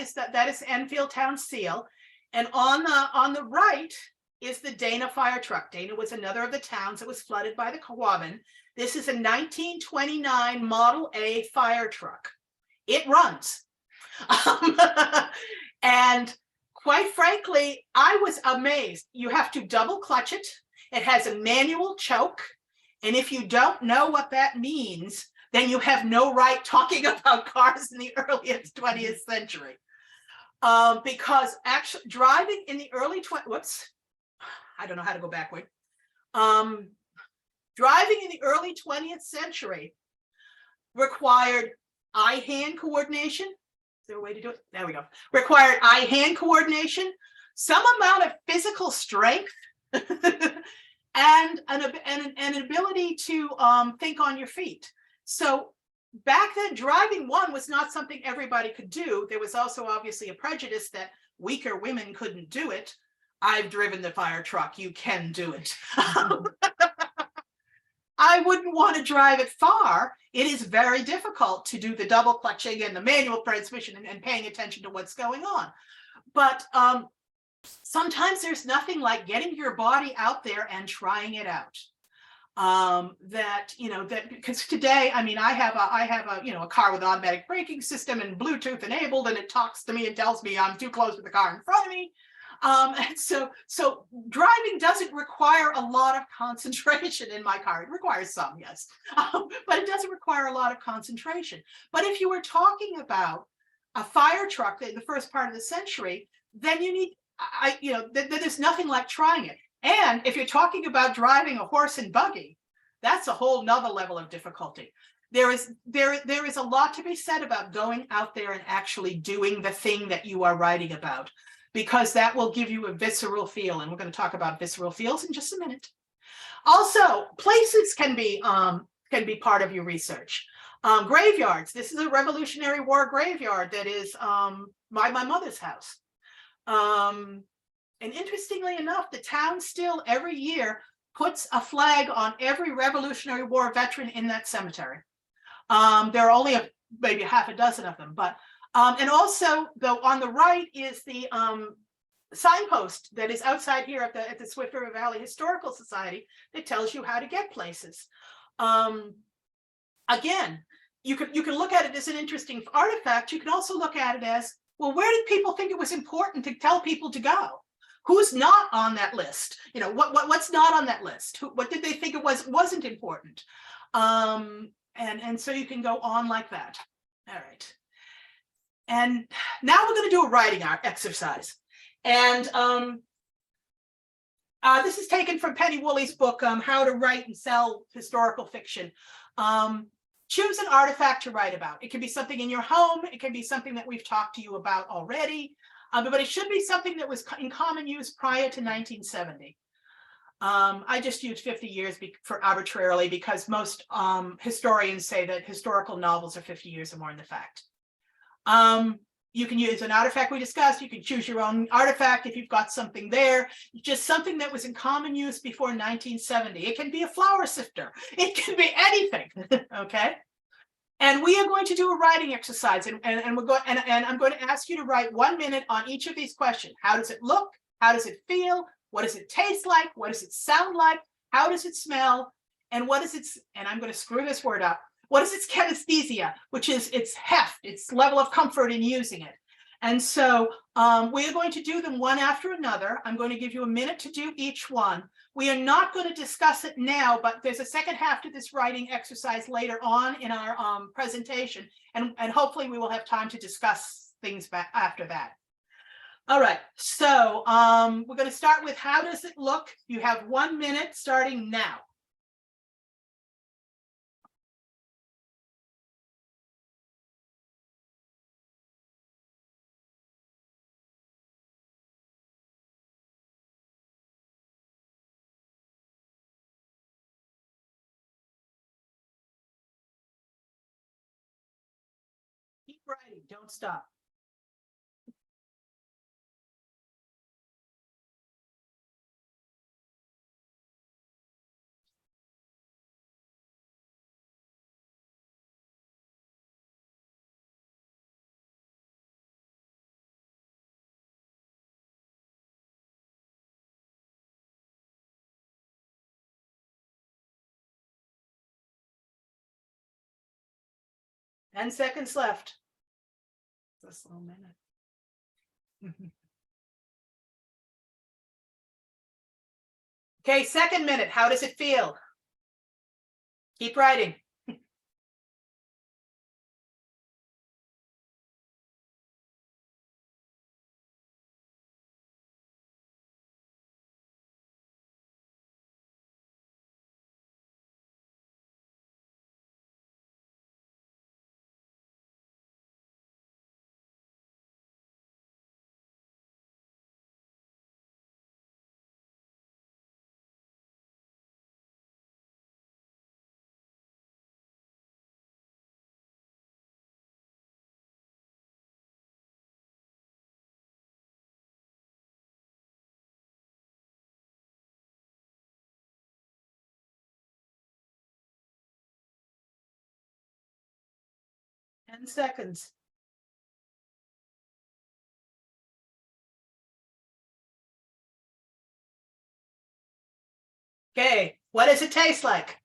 is Enfield town seal. And on the right is the Dana fire truck. Dana was another of the towns that was flooded by the Quabbin. This is a 1929 Model A fire truck. It runs. And quite frankly, I was amazed. You have to double clutch it. It has a manual choke. And if you don't know what that means, then you have no right talking about cars in the earliest 20th century. Because actually driving in the early 20s, whoops, I don't know how to go backward. Driving in the early 20th century required eye-hand coordination. Is there a way to do it? There we go. Required eye-hand coordination, some amount of physical strength, and an ability to think on your feet. So back then, driving one was not something everybody could do. There was also obviously a prejudice that weaker women couldn't do it. I've driven the fire truck. You can do it. I wouldn't want to drive it far. It is very difficult to do the double clutching and the manual transmission and paying attention to what's going on. But sometimes there's nothing like getting your body out there and trying it out. Because today, I mean, I have a car with an automatic braking system and Bluetooth enabled, and it talks to me and tells me I'm too close to the car in front of me. And so driving doesn't require a lot of concentration in my car. It requires some, yes, but it doesn't require a lot of concentration. But if you were talking about a fire truck in the first part of the century, then you need, there's nothing like trying it. And if you're talking about driving a horse and buggy, that's a whole nother level of difficulty. There is a lot to be said about going out there and actually doing the thing that you are writing about, because that will give you a visceral feel. And we're going to talk about visceral feels in just a minute. Also, places can be part of your research. Graveyards. This is a Revolutionary War graveyard that is my mother's house. And interestingly enough, the town still every year puts a flag on every Revolutionary War veteran in that cemetery. There are only maybe half a dozen of them, but and also, though, on the right is the signpost that is outside here at the Swift River Valley Historical Society that tells you how to get places. Again, you can look at it as an interesting artifact. You can also look at it as, well, where did people think it was important to tell people to go? Who's not on that list? What's not on that list? What did they think it wasn't important? And so you can go on like that. All right. And now we're going to do a writing exercise. And this is taken from Penny Woolley's book, How to Write and Sell Historical Fiction. Choose an artifact to write about. It can be something in your home. It can be something that we've talked to you about already. But it should be something that was in common use prior to 1970. I just used 50 years for arbitrarily, because most historians say that historical novels are 50 years or more in the fact. You can use an artifact we discussed. You can choose your own artifact if you've got something there. Just something that was in common use before 1970. It can be a flour sifter. It can be anything. Okay. And we are going to do a writing exercise, and we're going and I'm going to ask you to write 1 minute on each of these questions. How does it look? How does it feel? What does it taste like? What does it sound like? How does it smell? And what is its, and I'm going to screw this word up, what is its kinesthesia, which is its heft, its level of comfort in using it. And so we are going to do them one after another. I'm going to give you a minute to do each one. We are not going to discuss it now, but there's a second half to this writing exercise later on in our presentation. And hopefully we will have time to discuss things back after that. All right, so we're going to start with how does it look? You have 1 minute starting now. Keep writing, don't stop. 10 seconds left. It's a slow minute. Okay, second minute. How does it feel? Keep writing. Ten seconds. Okay, what does it taste like?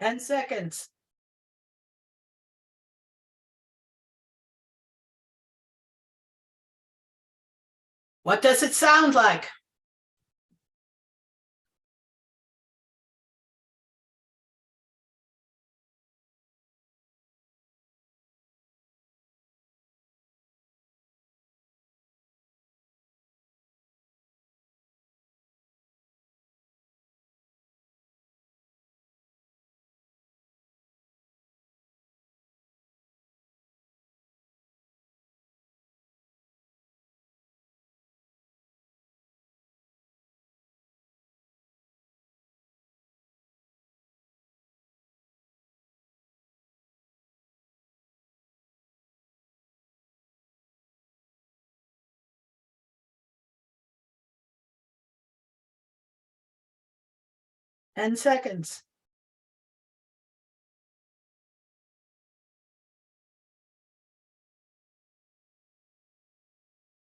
Ten seconds. What does it sound like? Ten seconds.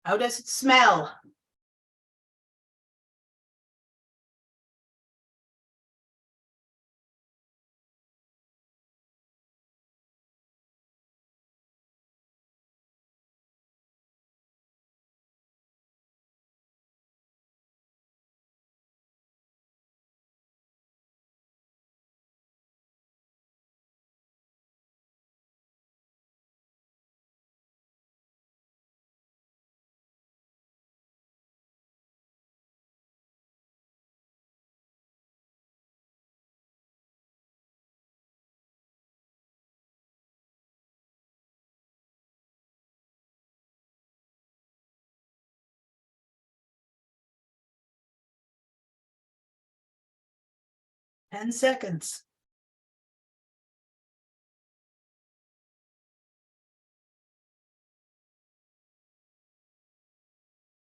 How does it smell? Ten seconds.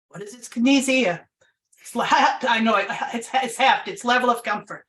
What is its kinesia? I know it's half its level of comfort.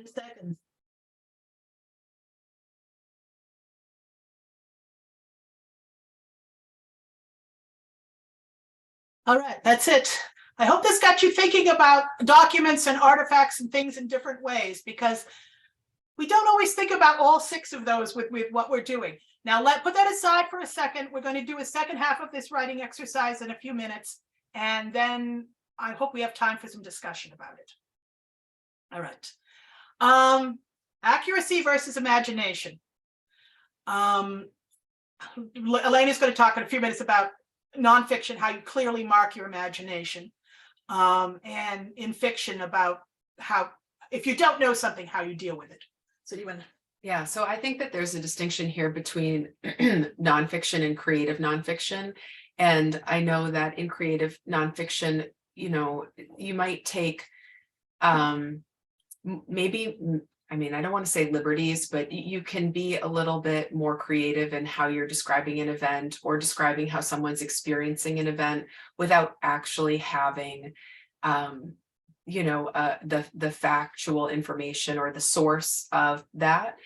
10 seconds. All right, that's it. I hope this got you thinking about documents and artifacts and things in different ways, because we don't always think about all 6 of those with what we're doing. Now, put that aside for a second. We're going to do a second half of this writing exercise in a few minutes, and then I hope we have time for some discussion about it. All right. Accuracy versus imagination. Elena's going to talk in a few minutes about nonfiction, how you clearly mark your imagination, and in fiction about how, if you don't know something, how you deal with it. So do you want to? Yeah, so I think that there's a distinction here between nonfiction and creative nonfiction. And I know that in creative nonfiction, you know, you might take maybe, I mean, I don't want to say liberties, but you can be a little bit more creative in how you're describing an event or describing how someone's experiencing an event without actually having, you know, the factual information or the source of that.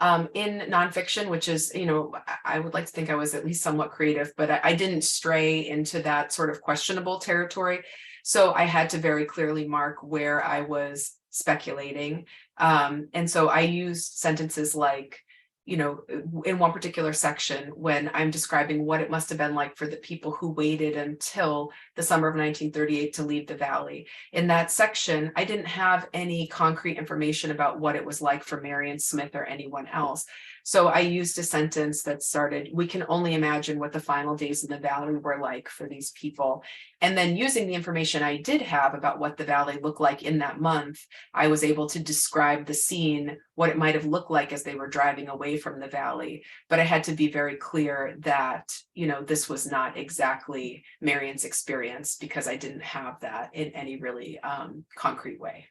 In nonfiction, which is, you know, I would like to think I was at least somewhat creative, but I didn't stray into that sort of questionable territory. So I had to very clearly mark where I was speculating. And so I used sentences like, you know, in one particular section, when I'm describing what it must have been like for the people who waited until the summer of 1938 to leave the valley. In that section, I didn't have any concrete information about what it was like for Marion Smith or anyone else. So I used a sentence that started, "We can only imagine what the final days in the valley were like for these people." And then using the information I did have about what the valley looked like in that month, I was able to describe the scene, what it might have looked like as they were driving away from the valley. But I had to be very clear that, you know, this was not exactly Marion's experience, because I didn't have that in any really concrete way.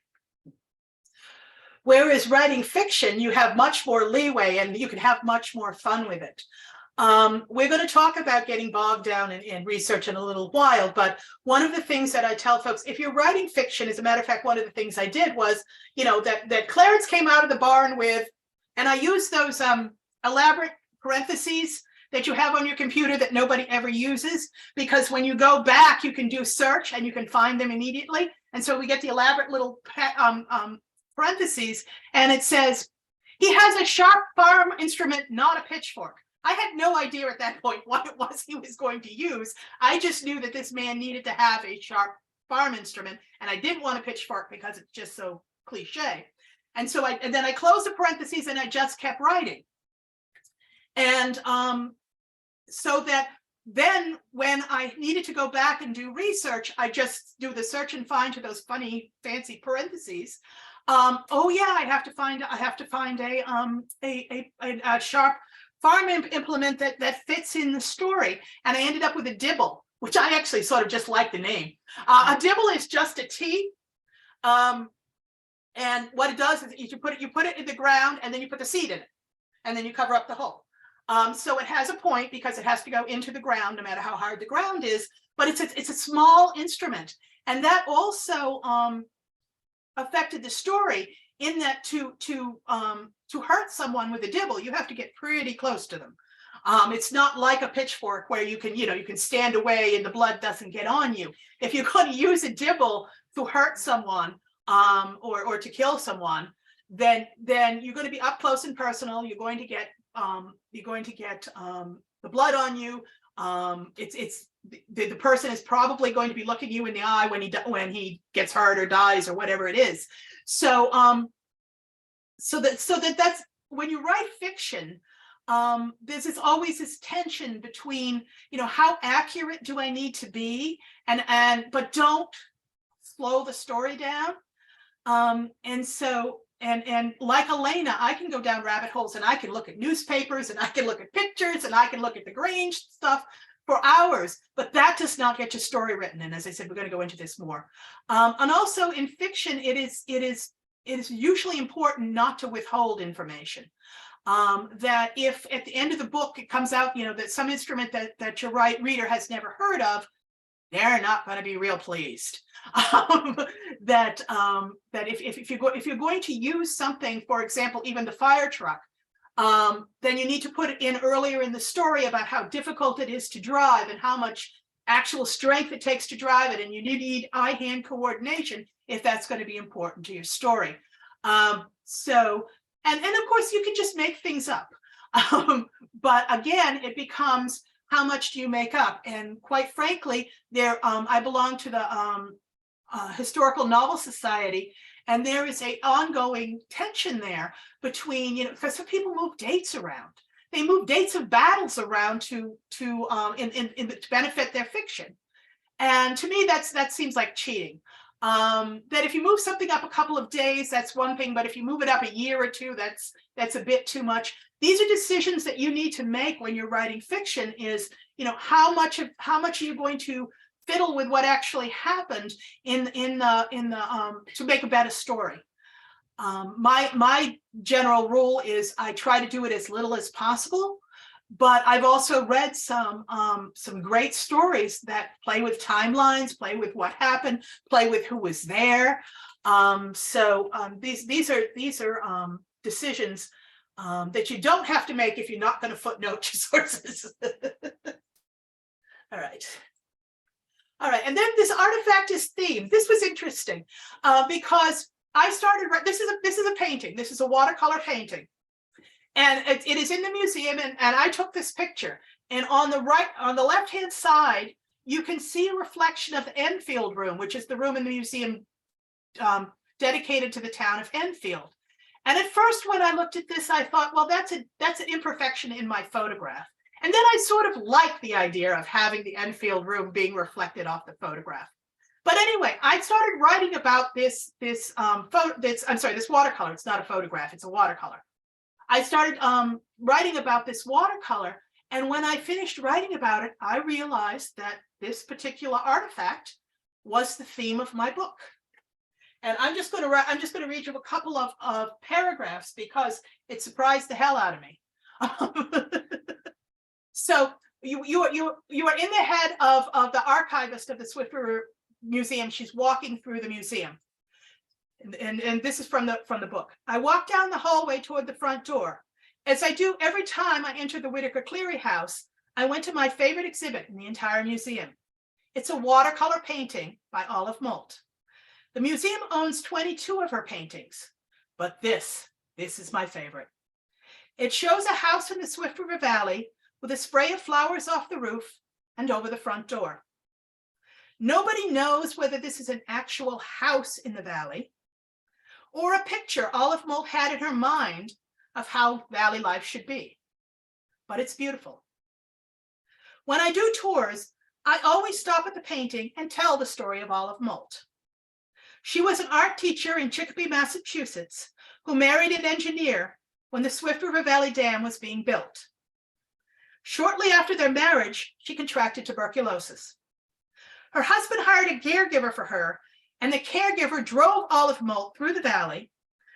Whereas writing fiction, you have much more leeway and you can have much more fun with it. We're going to talk about getting bogged down in research in a little while, but one of the things that I tell folks, if you're writing fiction, as a matter of fact, one of the things I did was, you know, that Clarence came out of the barn with, and I used those elaborate parentheses that you have on your computer that nobody ever uses, because when you go back, you can do search and you can find them immediately. And so we get the elaborate little parentheses, and it says, "He has a sharp farm instrument, not a pitchfork." I had no idea at that point what it was he was going to use. I just knew that this man needed to have a sharp farm instrument, and I didn't want a pitchfork because it's just so cliche. And so then I closed the parentheses and I just kept writing. And so that then when I needed to go back and do research, I just do the search and find to those funny, fancy parentheses. Oh yeah, I have to find a sharp farm implement that fits in the story. And I ended up with a dibble, which I actually sort of just like the name. A dibble is just a T. And what it does is you put it in the ground, and then you put the seed in it, and then you cover up the hole. So it has a point because it has to go into the ground no matter how hard the ground is, but it's a small instrument. And that also affected the story in that to hurt someone with a dibble, you have to get pretty close to them. It's not like a pitchfork where you can stand away and the blood doesn't get on you. If you're going to use a dibble to hurt someone or to kill someone, then you're going to be up close and personal. You're going to get the blood on you. The person is probably going to be looking you in the eye when he gets hurt or dies or whatever it is. So that's when you write fiction. There's always this tension between, how accurate do I need to be, but don't slow the story down. And like Elena, I can go down rabbit holes and I can look at newspapers and I can look at pictures and I can look at the Grange stuff for hours, but that does not get your story written. And as I said, we're going to go into this more. And also in fiction, it is usually important not to withhold information. That if at the end of the book it comes out, that some instrument that your reader has never heard of, they're not going to be real pleased. That if you're going to use something, for example, even the fire truck, then you need to put it in earlier in the story about how difficult it is to drive and how much actual strength it takes to drive it, and you need eye-hand coordination if that's going to be important to your story. So, and of course you can just make things up. But again, it becomes, how much do you make up? And quite frankly, I belong to the Historical Novel Society, and there is an ongoing tension there between, because some people move dates around. They move dates of battles around to benefit their fiction. And to me, that seems like cheating. That if you move something up a couple of days, that's one thing, but if you move it up a year or two, that's a bit too much. These are decisions that you need to make when you're writing fiction, is, how much are you going to fiddle with what actually happened to make a better story. My general rule is I try to do it as little as possible, but I've also read some great stories that play with timelines, play with what happened, play with who was there. These are decisions that you don't have to make if you're not going to footnote your sources. All right, and then this artifact is themed. This was interesting because I started. This is a painting. This is a watercolor painting, and it is in the museum. And I took this picture. And on the left-hand side, you can see a reflection of the Enfield room, which is the room in the museum dedicated to the town of Enfield. And at first, when I looked at this, I thought, well, that's an imperfection in my photograph. And then I sort of liked the idea of having the Enfield room being reflected off the photograph. But anyway, I started writing about this watercolor. It's not a photograph, it's a watercolor. I started writing about this watercolor. And when I finished writing about it, I realized that this particular artifact was the theme of my book. And I'm just going to read you a couple of paragraphs because it surprised the hell out of me. So you are in the head of the archivist of the Swift River Museum. She's walking through the museum, and this is from the book. I walked down the hallway toward the front door. As I do every time I enter the Whitaker Cleary house, I went to my favorite exhibit in the entire museum. It's a watercolor painting by Olive Moult. The museum owns 22 of her paintings, but this is my favorite. It shows a house in the Swift River Valley with a spray of flowers off the roof and over the front door. Nobody knows whether this is an actual house in the valley or a picture Olive Moult had in her mind of how valley life should be, but it's beautiful. When I do tours, I always stop at the painting and tell the story of Olive Moult. She was an art teacher in Chicopee, Massachusetts, who married an engineer when the Swift River Valley Dam was being built. Shortly after their marriage, she contracted tuberculosis. Her husband hired a caregiver for her, and the caregiver drove Olive Moult through the valley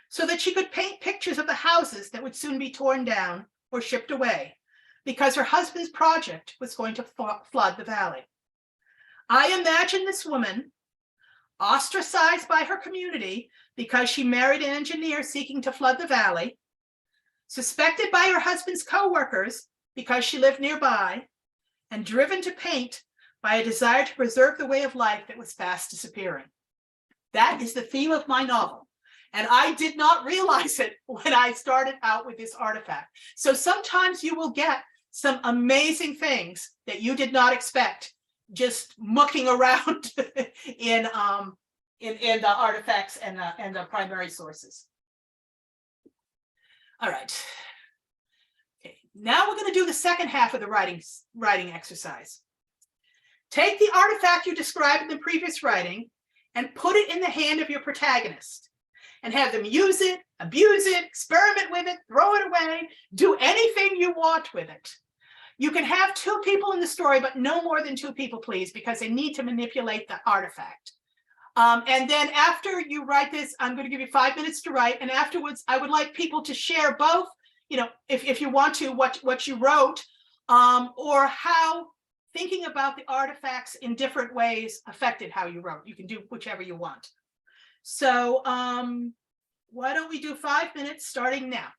so that she could paint pictures of the houses that would soon be torn down or shipped away, because her husband's project was going to flood the valley. I imagine this woman, ostracized by her community because she married an engineer seeking to flood the valley, suspected by her husband's co-workers because she lived nearby, and driven to paint by a desire to preserve the way of life that was fast disappearing. That is the theme of my novel. And I did not realize it when I started out with this artifact. So sometimes you will get some amazing things that you did not expect just mucking around in the artifacts and the primary sources. All right. Now we're going to do the second half of the writing exercise. Take the artifact you described in the previous writing and put it in the hand of your protagonist and have them use it, abuse it, experiment with it, throw it away, do anything you want with it. You can have 2 people in the story, but no more than 2 people, please, because they need to manipulate the artifact. And then after you write this, I'm going to give you 5 minutes to write. And afterwards, I would like people to share both, if you want to, what you wrote, or how thinking about the artifacts in different ways affected how you wrote. You can do whichever you want. So why don't we do 5 minutes starting now?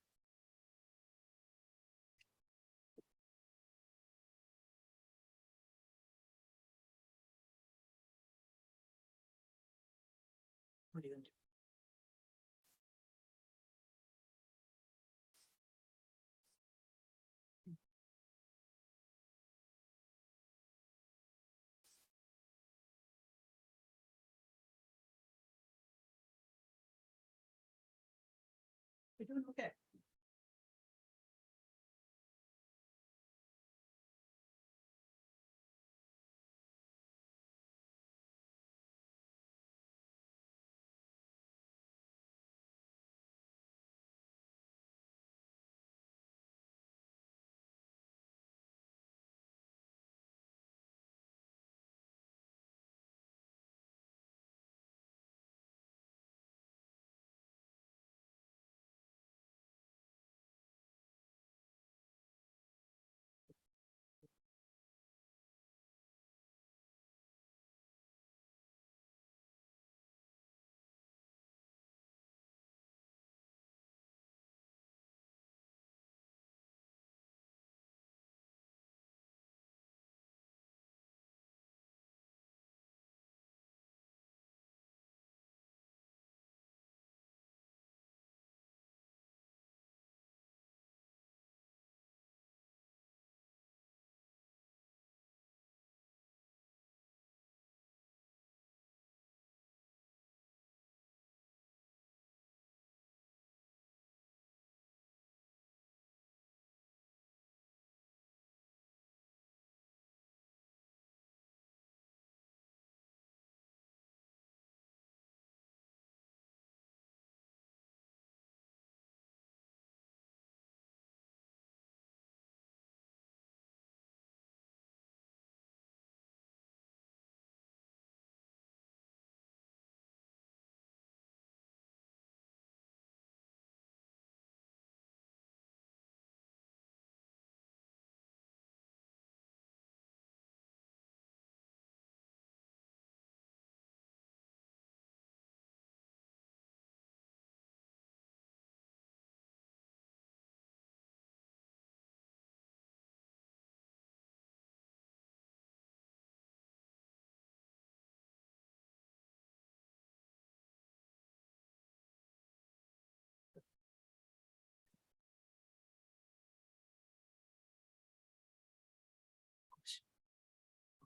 What are you gonna do? We're doing okay.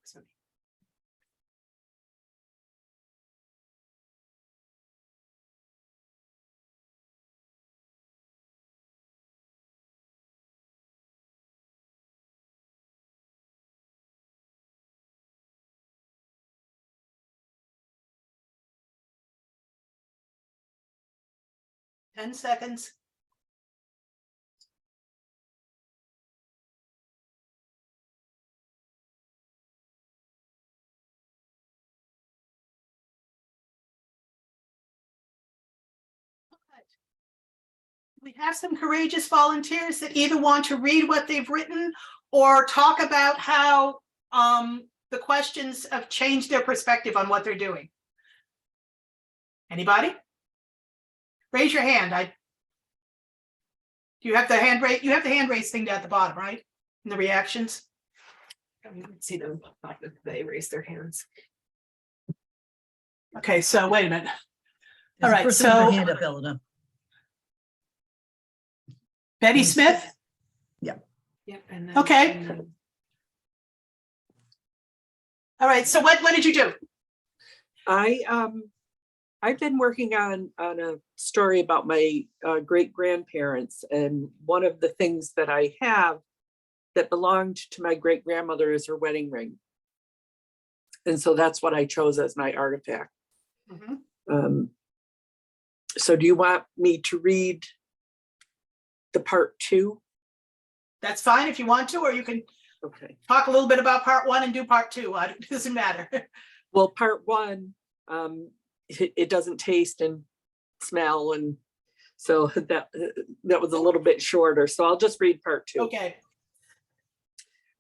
So 10 seconds. We have some courageous volunteers that either want to read what they've written or talk about how the questions have changed their perspective on what they're doing. Anybody? Raise your hand. You have the hand raise. You have the hand raise thing down at the bottom, right? In the reactions. you can see them, they raise their hands. Okay, so wait a minute. There's a All right, person with their so- hand up, Elena. Betty Smith? Yep. And then, Okay. and then- All right, so what did you do? I've been working on a story about my great grandparents, and one of the things that I have that belonged to my great grandmother is her wedding ring, and so that's what I chose as my artifact. Mhm. So do you want me to read the part 2? That's fine if you want to, or you can Okay. talk a little bit about part 1 and do part 2. It doesn't matter. Well, part 1, it doesn't taste and smell, and so that was a little bit shorter. So I'll just read part 2. Okay.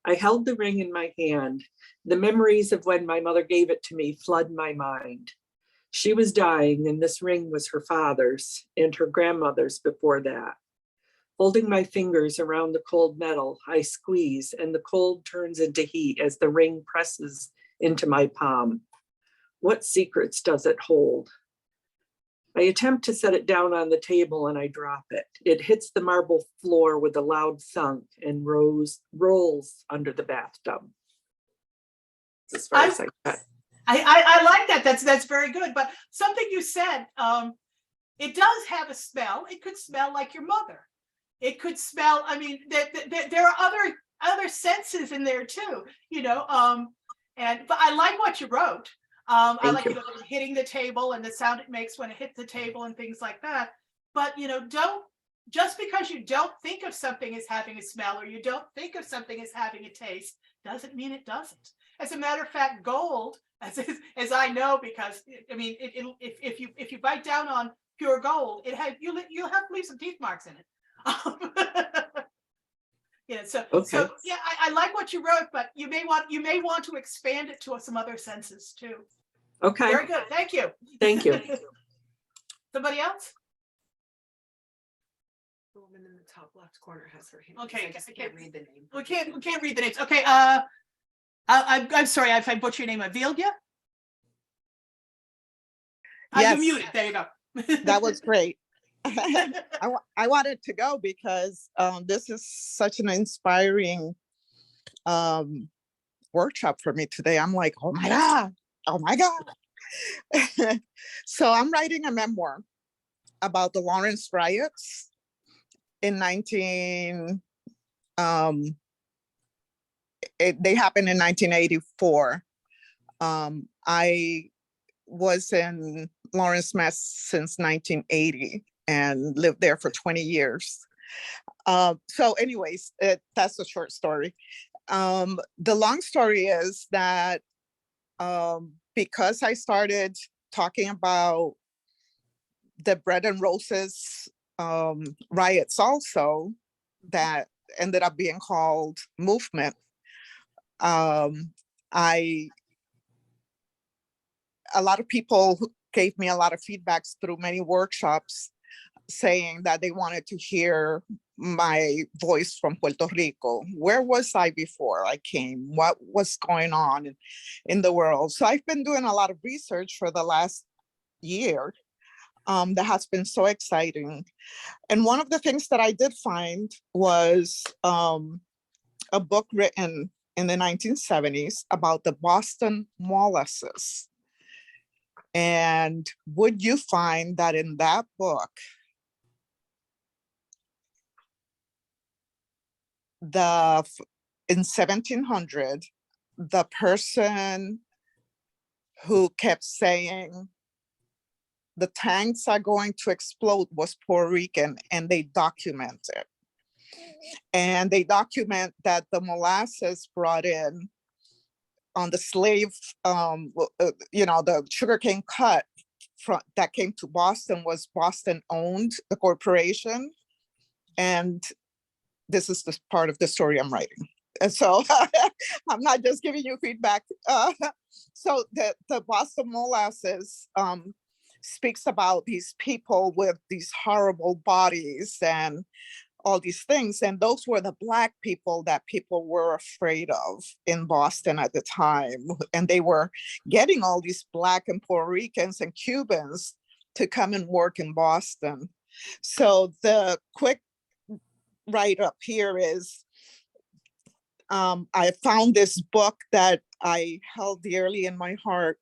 I held the ring in my hand. The memories of when my mother gave it to me flood my mind. She was dying, and this ring was her father's and her grandmother's before that. Holding my fingers around the cold metal, I squeeze, and the cold turns into heat as the ring presses into my palm. What secrets does it hold? I attempt to set it down on the table and I drop it. It hits the marble floor with a loud thunk and rolls under the bathtub. As far as I got. I like that. That's very good. But something you said, it does have a smell. It could smell like your mother. It could smell. I mean, there are other senses in there too. But I like what you wrote. I like hitting the table and the sound it makes when it hits the table and things like that. But don't, just because you don't think of something as having a smell or you don't think of something as having a taste doesn't mean it doesn't. As a matter of fact, gold, as I know, because I mean, if you bite down on pure gold, you'll have to leave some teeth marks in it. So yeah, I like what you wrote, but you may want to expand it to some other senses too. Okay. Very good. Thank you. Thank you. Somebody else? The woman in the top left corner has her hand. Okay, I just can't read the name. We can't read the names. Okay. I'm sorry if I butchered your name. Avilia? Yes. You muted. There you go. That was great. I wanted to go because this is such an inspiring workshop for me today. I'm like, oh my God. So I'm writing a memoir about the Lawrence riots in they happened in 1984. I was in Lawrence, Mass since 1980 and lived there for 20 years. So anyways, that's a short story. The long story is that because I started talking about the Bread and Roses riots also, that ended up being called movement, a lot of people gave me a lot of feedbacks through many workshops saying that they wanted to hear my voice from Puerto Rico. Where was I before I came? What was going on in the world? So I've been doing a lot of research for the last year that has been so exciting. And one of the things that I did find was a book written in the 1970s about the Boston molasses. And would you find that in that book, in 1700, the person who kept saying the tanks are going to explode was Puerto Rican, and they document it. And they document that the molasses brought in on the slave, the sugarcane cut that came to Boston was Boston owned, the corporation. And this is the part of the story I'm writing. And so I'm not just giving you feedback. So the Boston molasses speaks about these people with these horrible bodies and all these things. And those were the Black people that people were afraid of in Boston at the time. And they were getting all these Black and Puerto Ricans and Cubans to come and work in Boston. So the quick write up here is, I found this book that I held dearly in my heart,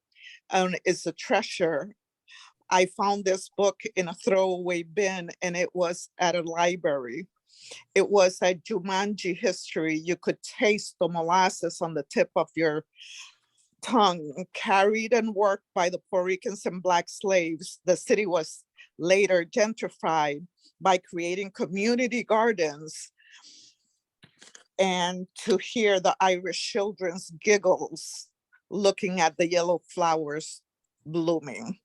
and it's a treasure. I found this book in a throwaway bin, and it was at a library. It was a Jumanji history. You could taste the molasses on the tip of your tongue, carried and worked by the Puerto Ricans and Black slaves. The city was later gentrified by creating community gardens, and to hear the Irish children's giggles looking at the yellow flowers blooming.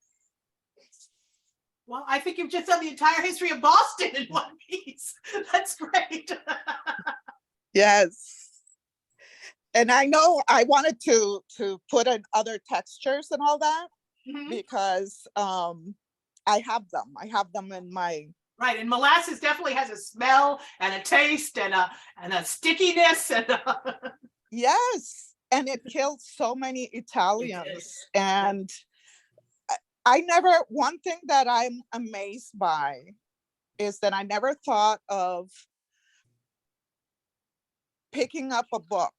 Well, I think you've just done the entire history of Boston in one piece. That's great. Yes. And I know I wanted to put in other textures and all that Mhm. because I have them. I have them in my, Right, and molasses definitely has a smell and a taste and a stickiness and yes. And it killed so many Italians. And I never, one thing that I'm amazed by is that I never thought of picking up a book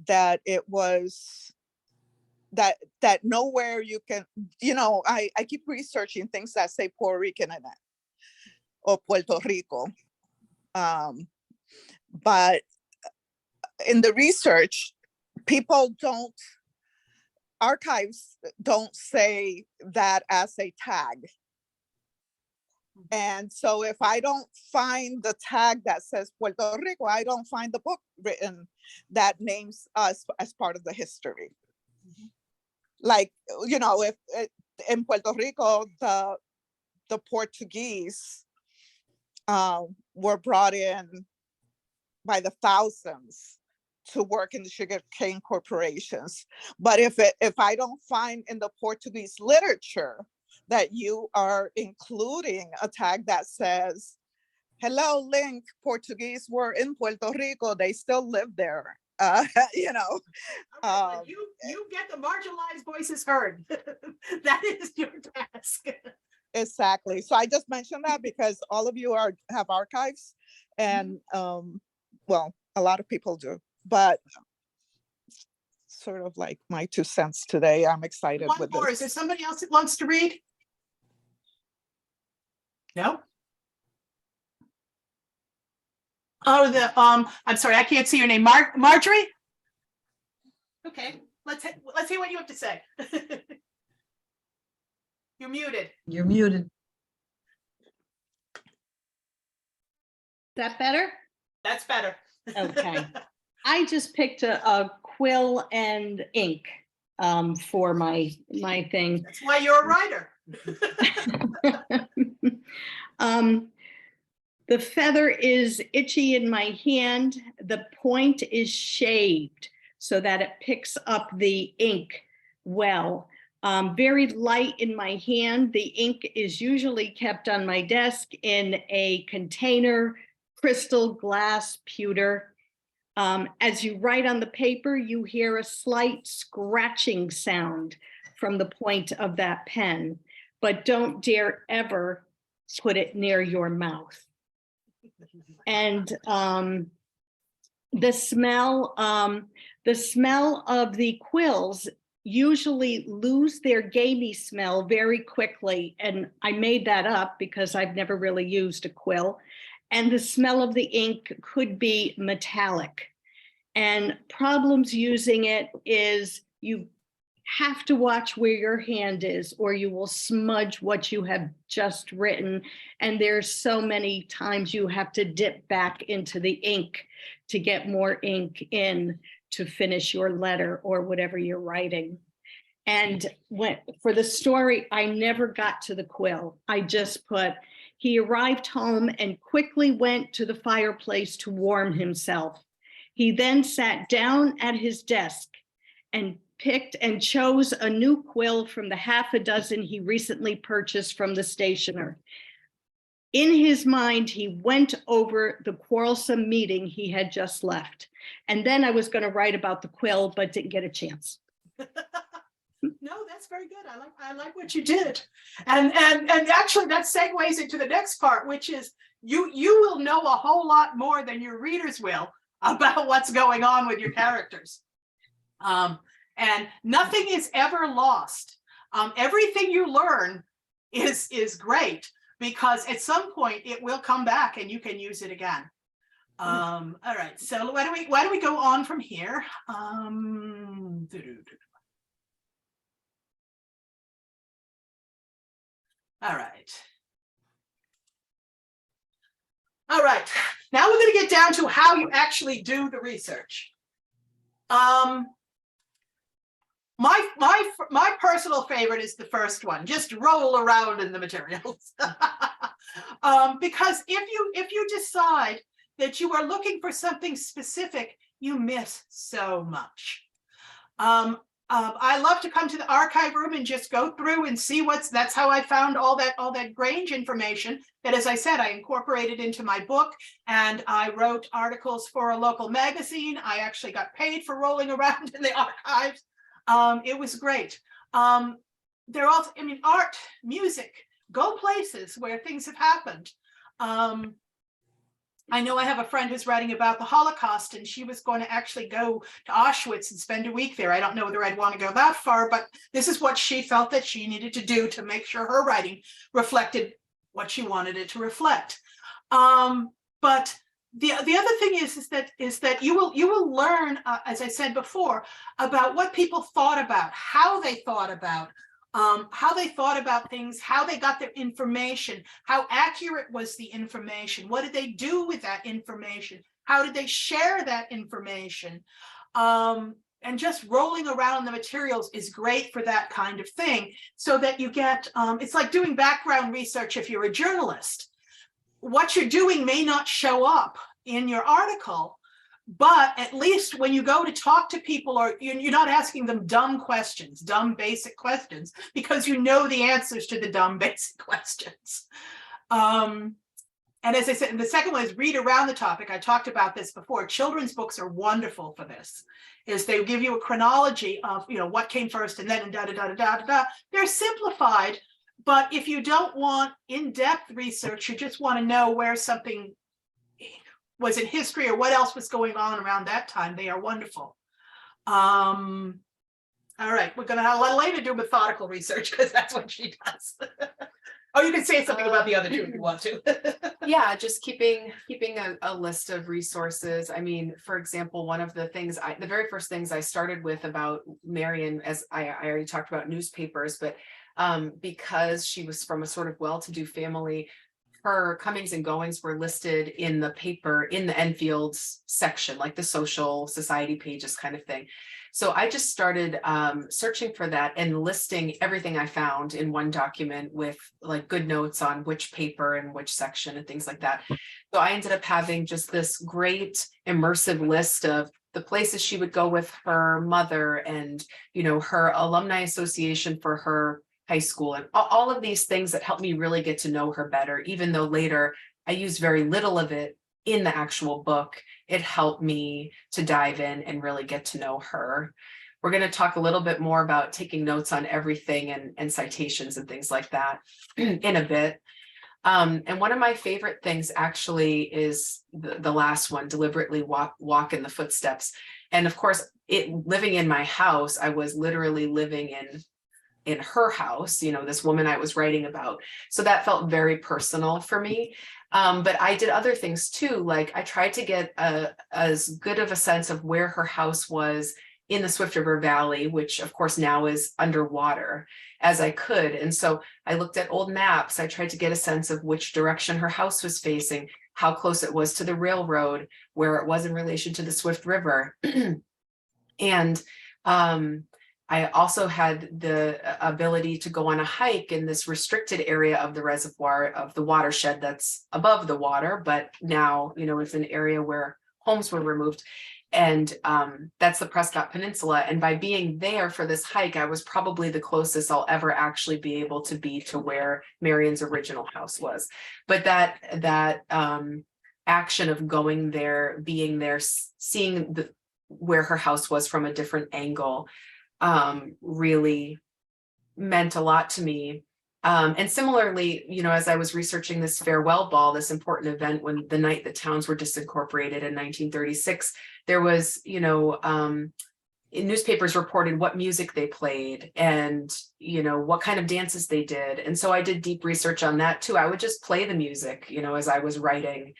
that it was that nowhere you can, I keep researching things that say Puerto Rican in it or Puerto Rico. But in the research, archives don't say that as a tag. And so if I don't find the tag that says Puerto Rico, I don't find the book written that names us as part of the history. Like, if in Puerto Rico, the Portuguese were brought in by the thousands to work in the sugarcane corporations. But if I don't find in the Portuguese literature that you are including a tag that says, hello, Link, Portuguese were in Puerto Rico, they still live there. Okay, well, you get the marginalized voices heard. That is your task. Exactly. So I just mentioned that because all of you have archives, and well, a lot of people do, but sort of like my 2 cents today. I'm excited One with more. this. Is there somebody else that wants to read? No? Oh, I'm sorry, I can't see your name. Marjorie? Okay, let's hear what you have to say. You're muted. You're muted. That better? That's better. Okay. I just picked a quill and ink for my thing. That's why you're a writer. The feather is itchy in my hand. The point is shaved so that it picks up the ink well. Very light in my hand. The ink is usually kept on my desk in a container, crystal glass pewter. As you write on the paper, you hear a slight scratching sound from the point of that pen, but don't dare ever put it near your mouth. And the smell of the quills usually lose their gamey smell very quickly. And I made that up because I've never really used a quill. And the smell of the ink could be metallic. And problems using it is you have to watch where your hand is or you will smudge what you have just written. And there's so many times you have to dip back into the ink to get more ink in to finish your letter or whatever you're writing. And for the story, I never got to the quill. I just put, he arrived home and quickly went to the fireplace to warm himself. He then sat down at his desk and picked and chose a new quill from the half a dozen he recently purchased from the stationer. In his mind, he went over the quarrelsome meeting he had just left. And then I was going to write about the quill, but didn't get a chance. No, that's very good. I like what you did. And actually that segues into the next part, which is you will know a whole lot more than your readers will about what's going on with your characters. And nothing is ever lost. Everything you learn is great because at some point it will come back and you can use it again. All right, so why do we go on from here? All right. All right, now we're going to get down to how you actually do the research. My personal favorite is the first one. Just roll around in the materials. Because if you decide that you are looking for something specific, you miss so much. I love to come to the archive room and just go through and see that's how I found all that Grange information that, as I said, I incorporated into my book, and I wrote articles for a local magazine. I actually got paid for rolling around in the archives. It was great. They're also, I mean, art, music, go places where things have happened. I know I have a friend who's writing about the Holocaust, and she was going to actually go to Auschwitz and spend a week there. I don't know whether I'd want to go that far, but this is what she felt that she needed to do to make sure her writing reflected what she wanted it to reflect. But the other thing is that you will learn, as I said before, about what people thought about, how they thought about things, how they got their information, how accurate was the information, what did they do with that information, how did they share that information. And just rolling around the materials is great for that kind of thing, so that you get, it's like doing background research if you're a journalist. What you're doing may not show up in your article, but at least when you go to talk to people, or you're not asking them dumb questions, dumb basic questions, because you know the answers to the dumb basic questions. And as I said, the second one is read around the topic. I talked about this before. Children's books are wonderful for this, is they give you a chronology of, you know, what came first and then and da da da da da da. They're simplified, but if you don't want in-depth research, you just want to know where something was in history or what else was going on around that time, they are wonderful. All right, we're gonna let Elena do methodical research, because that's what she does. Oh, you can say something about the other two if you want to. Yeah, just keeping a list of resources. I mean, for example, one of the things the very first things I started with about Marion, as I already talked about newspapers, but because she was from a sort of well-to-do family, her comings and goings were listed in the paper in the Enfield's section, like the social society pages kind of thing. So I just started searching for that and listing everything I found in one document with like good notes on which paper and which section and things like that. So I ended up having just this great immersive list of the places she would go with her mother, and, you know, her alumni association for her high school, and all of these things that helped me really get to know her better, even though later I used very little of it in the actual book. It helped me to dive in and really get to know her. We're going to talk a little bit more about taking notes on everything and citations and things like that in a bit. And one of my favorite things actually is the last one, deliberately walk in the footsteps. And of course, living in my house, I was literally living in her house, you know, this woman I was writing about. So that felt very personal for me. But I did other things too. Like I tried to get as good of a sense of where her house was in the Swift River Valley, which of course now is underwater, as I could. And so I looked at old maps. I tried to get a sense of which direction her house was facing, how close it was to the railroad, where it was in relation to the Swift River. And I also had the ability to go on a hike in this restricted area of the reservoir, of the watershed that's above the water, but now, you know, it's an area where homes were removed. And that's the Prescott Peninsula. And by being there for this hike, I was probably the closest I'll ever actually be able to be to where Marion's original house was. But that action of going there, being there, seeing where her house was from a different angle, really meant a lot to me. And similarly, you know, as I was researching this farewell ball, this important event when the night the towns were disincorporated in 1936, there was, you know, newspapers reported what music they played and, you know, what kind of dances they did. And so I did deep research on that too. I would just play the music, you know, as I was writing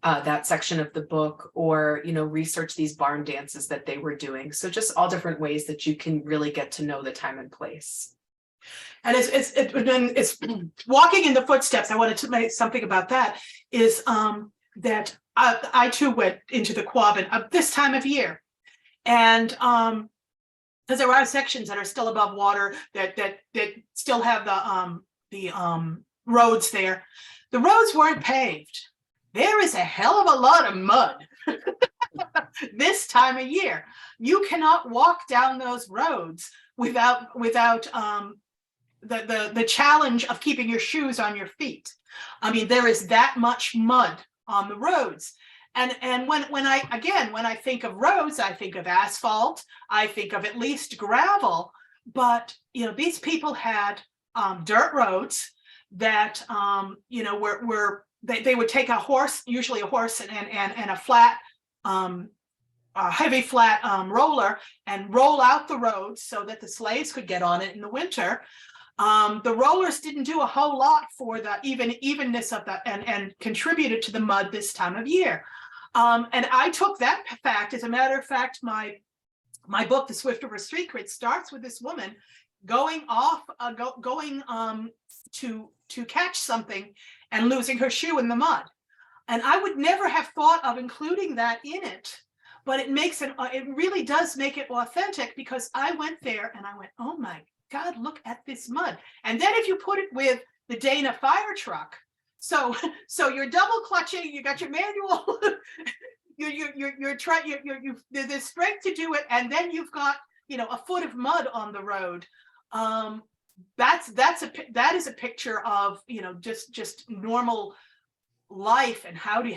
that section of the book, or, you know, research these barn dances that they were doing. So just all different ways that you can really get to know the time and place. And it's walking in the footsteps. I wanted to make something about that, is that I too went into the Quabbin this time of year. And because there are sections that are still above water that still have the roads there. The roads weren't paved. there is a hell of a lot of mud this time of year. You cannot walk down those roads without the challenge of keeping your shoes on your feet. I mean, there is that much mud on the roads. And when I think of roads, I think of asphalt, I think of at least gravel, but you know, these people had dirt roads that they would take a horse, usually a horse and a flat a heavy flat roller, and roll out the road so that the sleighs could get on it in the winter. The rollers didn't do a whole lot for the evenness of that and contributed to the mud this time of year. And I took that fact. As a matter of fact, my book, The Swift River Street Cred, starts with this woman going off, to catch something and losing her shoe in the mud. And I would never have thought of including that in it, but it really does make it authentic, because I went there and I went, oh my God, look at this mud. And then if you put it with the Dana fire truck, so you're double clutching, you got your manual, you're trying, there's strength to do it, and then you've got, you know, a foot of mud on the road. That is a picture of, you know, just normal life, and how do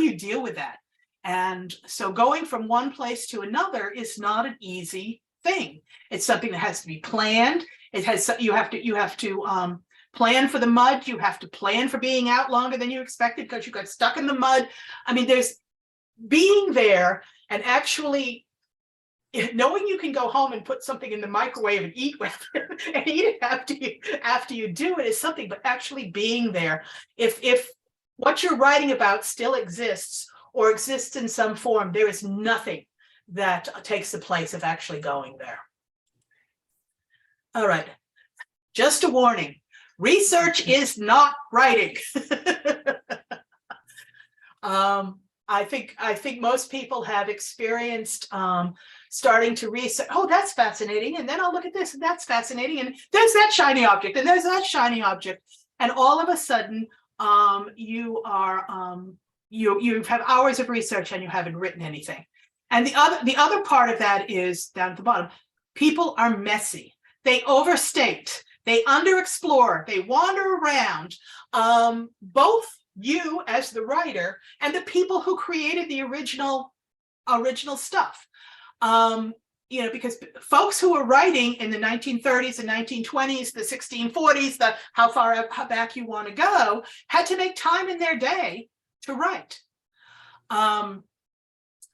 you deal with that? And so going from one place to another is not an easy thing. It's something that has to be planned. You have to plan for the mud. You have to plan for being out longer than you expected because you got stuck in the mud. I mean, there's being there and actually knowing you can go home and put something in the microwave and eat with and eat it after you do it is something, but actually being there. If what you're writing about still exists or exists in some form, there is nothing that takes the place of actually going there. All right, just a warning, research is not writing. I think most people have experienced starting to research, oh, that's fascinating, and then I'll look at this, and that's fascinating, and there's that shiny object, and there's that shiny object, and all of a sudden you have hours of research and you haven't written anything. And the other part of that is down at the bottom. People are messy. They overstate. They underexplore. They wander around. Both you as the writer and the people who created the original stuff. You know, because folks who were writing in the 1930s and 1920s, the 1640s, the how far back you want to go, had to make time in their day to write.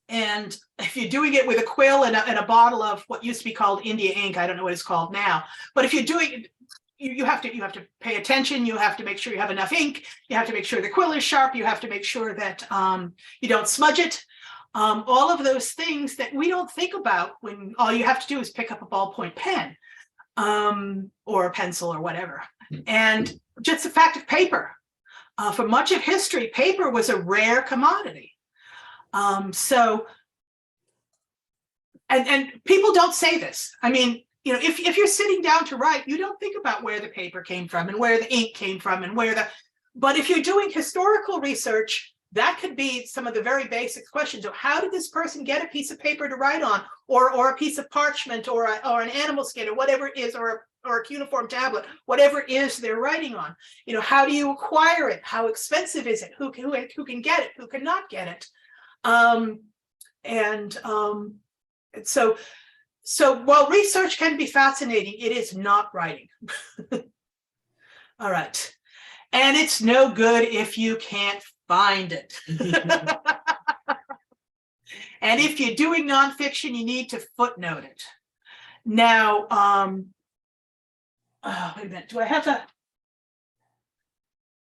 And if you're doing it with a quill and a bottle of what used to be called India ink, I don't know what it's called now, but if you're doing it, you have to pay attention. You have to make sure you have enough ink. You have to make sure the quill is sharp. You have to make sure that you don't smudge it. All of those things that we don't think about when all you have to do is pick up a ballpoint pen or a pencil or whatever. And just the fact of paper. For much of history, paper was a rare commodity. So, and people don't say this. I mean, you know, if you're sitting down to write, you don't think about where the paper came from and where the ink came from and but if you're doing historical research, that could be some of the very basic questions of how did this person get a piece of paper to write on, or a piece of parchment, or an animal skin, or whatever it is, or a cuneiform tablet, whatever it is they're writing on. You know, how do you acquire it? How expensive is it? Who can get it? Who cannot get it? So while research can be fascinating, it is not writing. All right. And it's no good if you can't find it. And if you're doing nonfiction, you need to footnote it. Now, wait a minute, do I have that?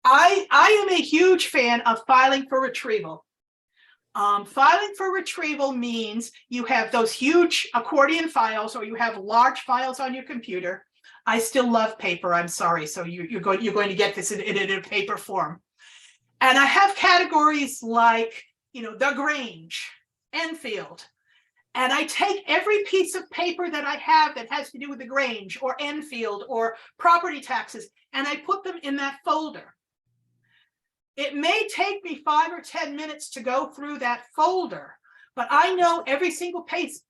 I am a huge fan of filing for retrieval. Filing for retrieval means you have those huge accordion files, or you have large files on your computer. I still love paper, I'm sorry. So you're going to get this in a paper form. And I have categories like, you know, the Grange, Enfield. And I take every piece of paper that I have that has to do with the Grange or Enfield or property taxes, and I put them in that folder. It may take me 5 or 10 minutes to go through that folder, but I know every single piece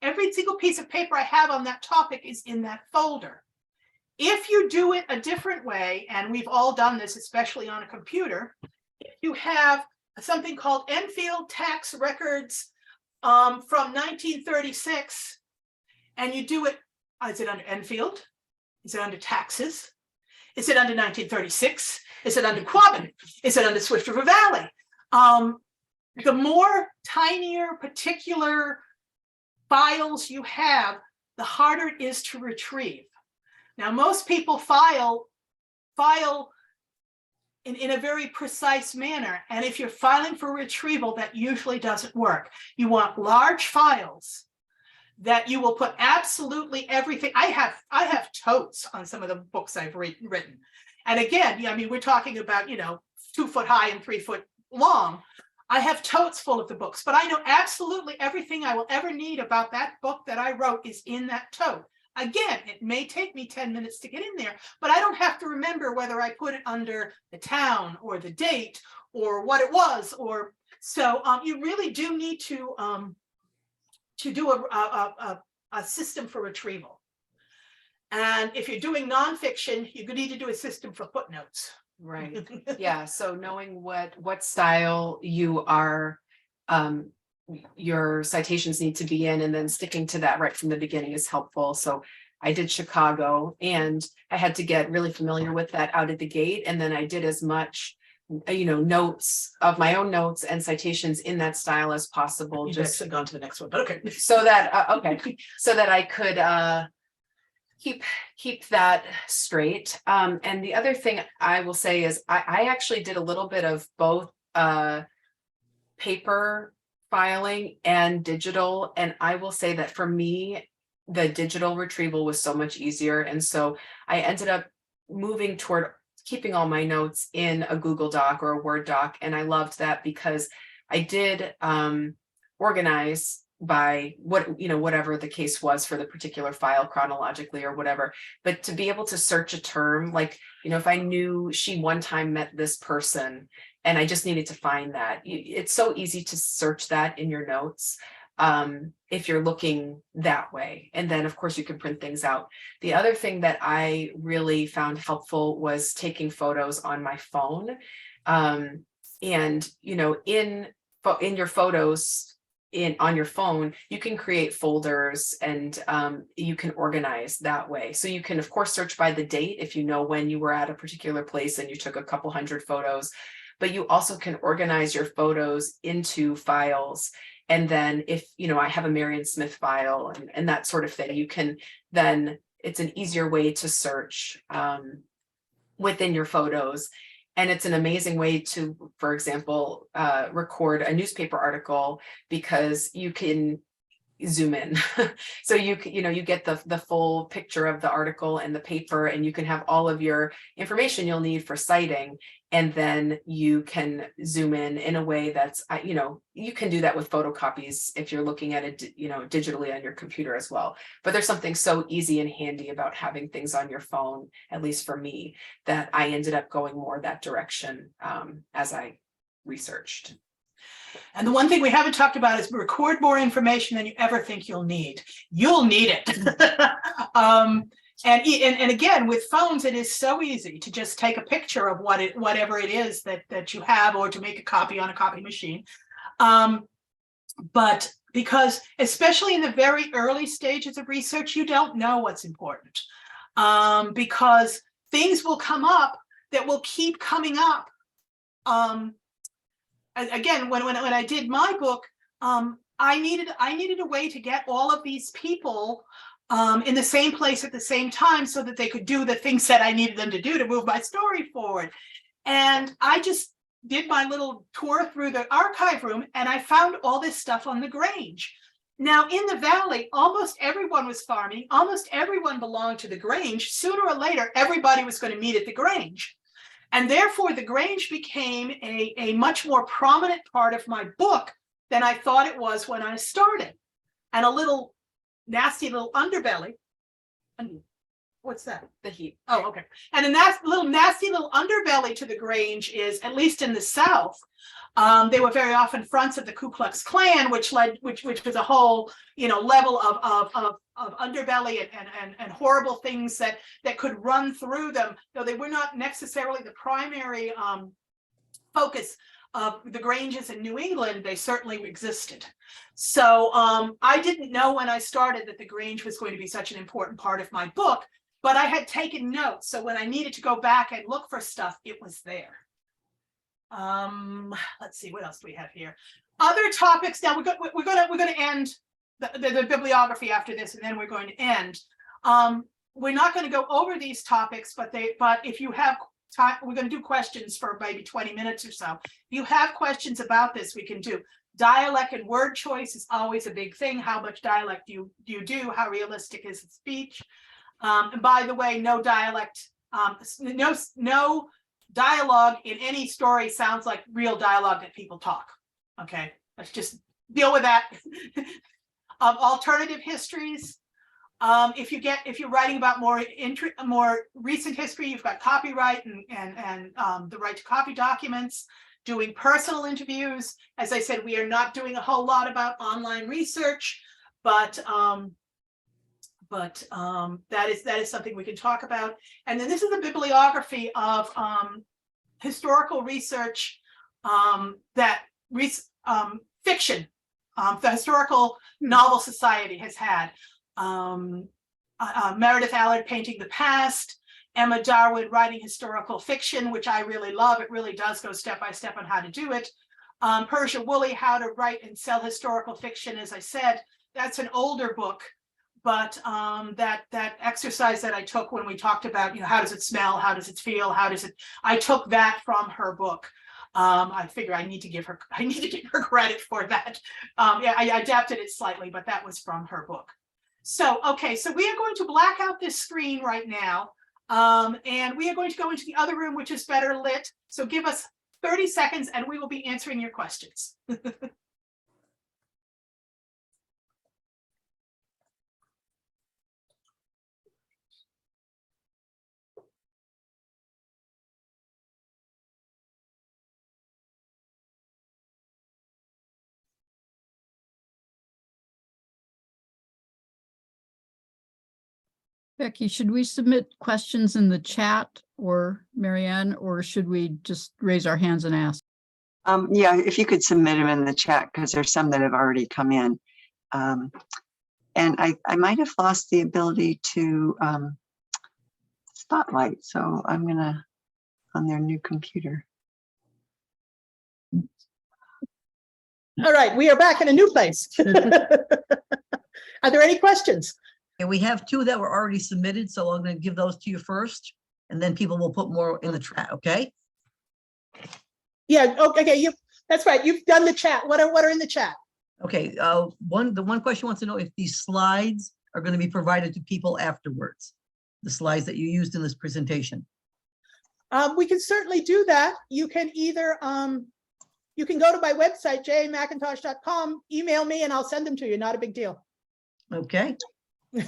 of paper I have on that topic is in that folder. If you do it a different way, and we've all done this, especially on a computer, you have something called Enfield tax records from 1936, and you do it, is it under Enfield? Is it under taxes? Is it under 1936? Is it under Quabbin? Is it under Swift River Valley? The more tinier particular files you have, the harder it is to retrieve. Now, most people file in a very precise manner. And if you're filing for retrieval, that usually doesn't work. You want large files that you will put absolutely everything. I have totes on some of the books I've written. And again, I mean, we're talking about, 2 foot high and 3 foot long. I have totes full of the books, but I know absolutely everything I will ever need about that book that I wrote is in that tote. Again, it may take me 10 minutes to get in there, but I don't have to remember whether I put it under the town or the date or what it was. Or so you really do need to do a system for retrieval. And if you're doing nonfiction, you need to do a system for footnotes. Right. Yeah. So knowing what style you are, your citations need to be in, and then sticking to that right from the beginning is helpful. So I did Chicago, and I had to get really familiar with that out of the gate. And then I did as much, notes of my own notes and citations in that style as possible. You Just have gone to the next one, but okay. so that, so that I could, keep that straight. And the other thing I will say is I actually did a little bit of both paper filing and digital. And I will say that for me, the digital retrieval was so much easier. And so I ended up moving toward keeping all my notes in a Google Doc or a Word doc. And I loved that because I did organize by whatever the case was for the particular file chronologically or whatever. But to be able to search a term, like, if I knew she one time met this person and I just needed to find that, it's so easy to search that in your notes if you're looking that way. And then of course you can print things out. The other thing that I really found helpful was taking photos on my phone. And in your photos, on your phone, you can create folders and you can organize that way. So you can, of course, search by the date if you know when you were at a particular place and you took a couple hundred photos, but you also can organize your photos into files. And then if, I have a Marion Smith file and that sort of thing, you can then, it's an easier way to search within your photos. And it's an amazing way to, for example, record a newspaper article because you can zoom in. So you get the full picture of the article and the paper, and you can have all of your information you'll need for citing. And then you can zoom in a way that's, you can do that with photocopies if you're looking at it, digitally on your computer as well. But there's something so easy and handy about having things on your phone, at least for me, that I ended up going more that direction as I researched. And the one thing we haven't talked about is record more information than you ever think you'll need. You'll need it. And again, with phones, it is so easy to just take a picture of whatever it is that you have, or to make a copy on a copy machine. But because, especially in the very early stages of research, you don't know what's important, because things will come up that will keep coming up. Again, when I did my book, I needed a way to get all of these people in the same place at the same time so that they could do the things that I needed them to do to move my story forward. And I just did my little tour through the archive room, and I found all this stuff on the Grange. Now, in the Valley, almost everyone was farming. Almost everyone belonged to the Grange. Sooner or later, everybody was going to meet at the Grange. And therefore, the Grange became a much more prominent part of my book than I thought it was when I started. And a little nasty little underbelly. What's that? The heat. Oh, okay. And a little nasty little underbelly underbelly to the Grange is, at least in the South, they were very often fronts of the Ku Klux Klan, which was a whole, level of underbelly and horrible things that could run through them, though they were not necessarily the primary focus of the Granges in New England. They certainly existed. So I didn't know when I started that the Grange was going to be such an important part of my book, but I had taken notes. So when I needed to go back and look for stuff, it was there. Let's see, what else do we have here? Other topics. Now we're going to end the bibliography after this, and then we're going to end. We're not going to go over these topics, but if you have time, we're going to do questions for maybe 20 minutes or so. If you have questions about this, we can do. Dialect and word choice is always a big thing. How much dialect do you do? How realistic is the speech? And by the way, no dialect, no dialogue in any story sounds like real dialogue that people talk. Okay, let's just deal with that. Alternative histories. If you're writing about more recent history, you've got copyright and the right to copy documents. Doing personal interviews. As I said, we are not doing a whole lot about online research, but that is something we can talk about. And then this is a bibliography of historical research fiction, the Historical Novel Society has had. Meredith Allard, Painting the Past, Emma Darwood, Writing Historical Fiction, which I really love. It really does go step by step on how to do it. Persia Woolley, How to Write and Sell Historical Fiction. As I said, that's an older book, but that exercise that I took when we talked about, how does it smell, how does it feel, I took that from her book. I figure I need to give her credit for that. Yeah, I adapted it slightly, but that was from her book. So, okay, so we are going to black out this screen right now. And we are going to go into the other room, which is better lit. So give us 30 seconds and we will be answering your questions. Becky, should we submit questions in the chat, or Marianne, or should we just raise our hands and ask? Yeah, if you could submit them in the chat, because there's some that have already come in. And I might have lost the ability to spotlight, so I'm gonna on their new computer. All right, we are back in a new place. Are there any questions? And we have two that were already submitted, so I'm going to give those to you first, and then people will put more in the chat, okay? Yeah, okay, that's right. You've done the chat. What are in the chat? Okay, the one question wants to know if these slides are going to be provided to people afterwards, the slides that you used in this presentation. We can certainly do that. You can either you can go to my website, jamcintosh.com, email me, and I'll send them to you. Not a big deal. Okay.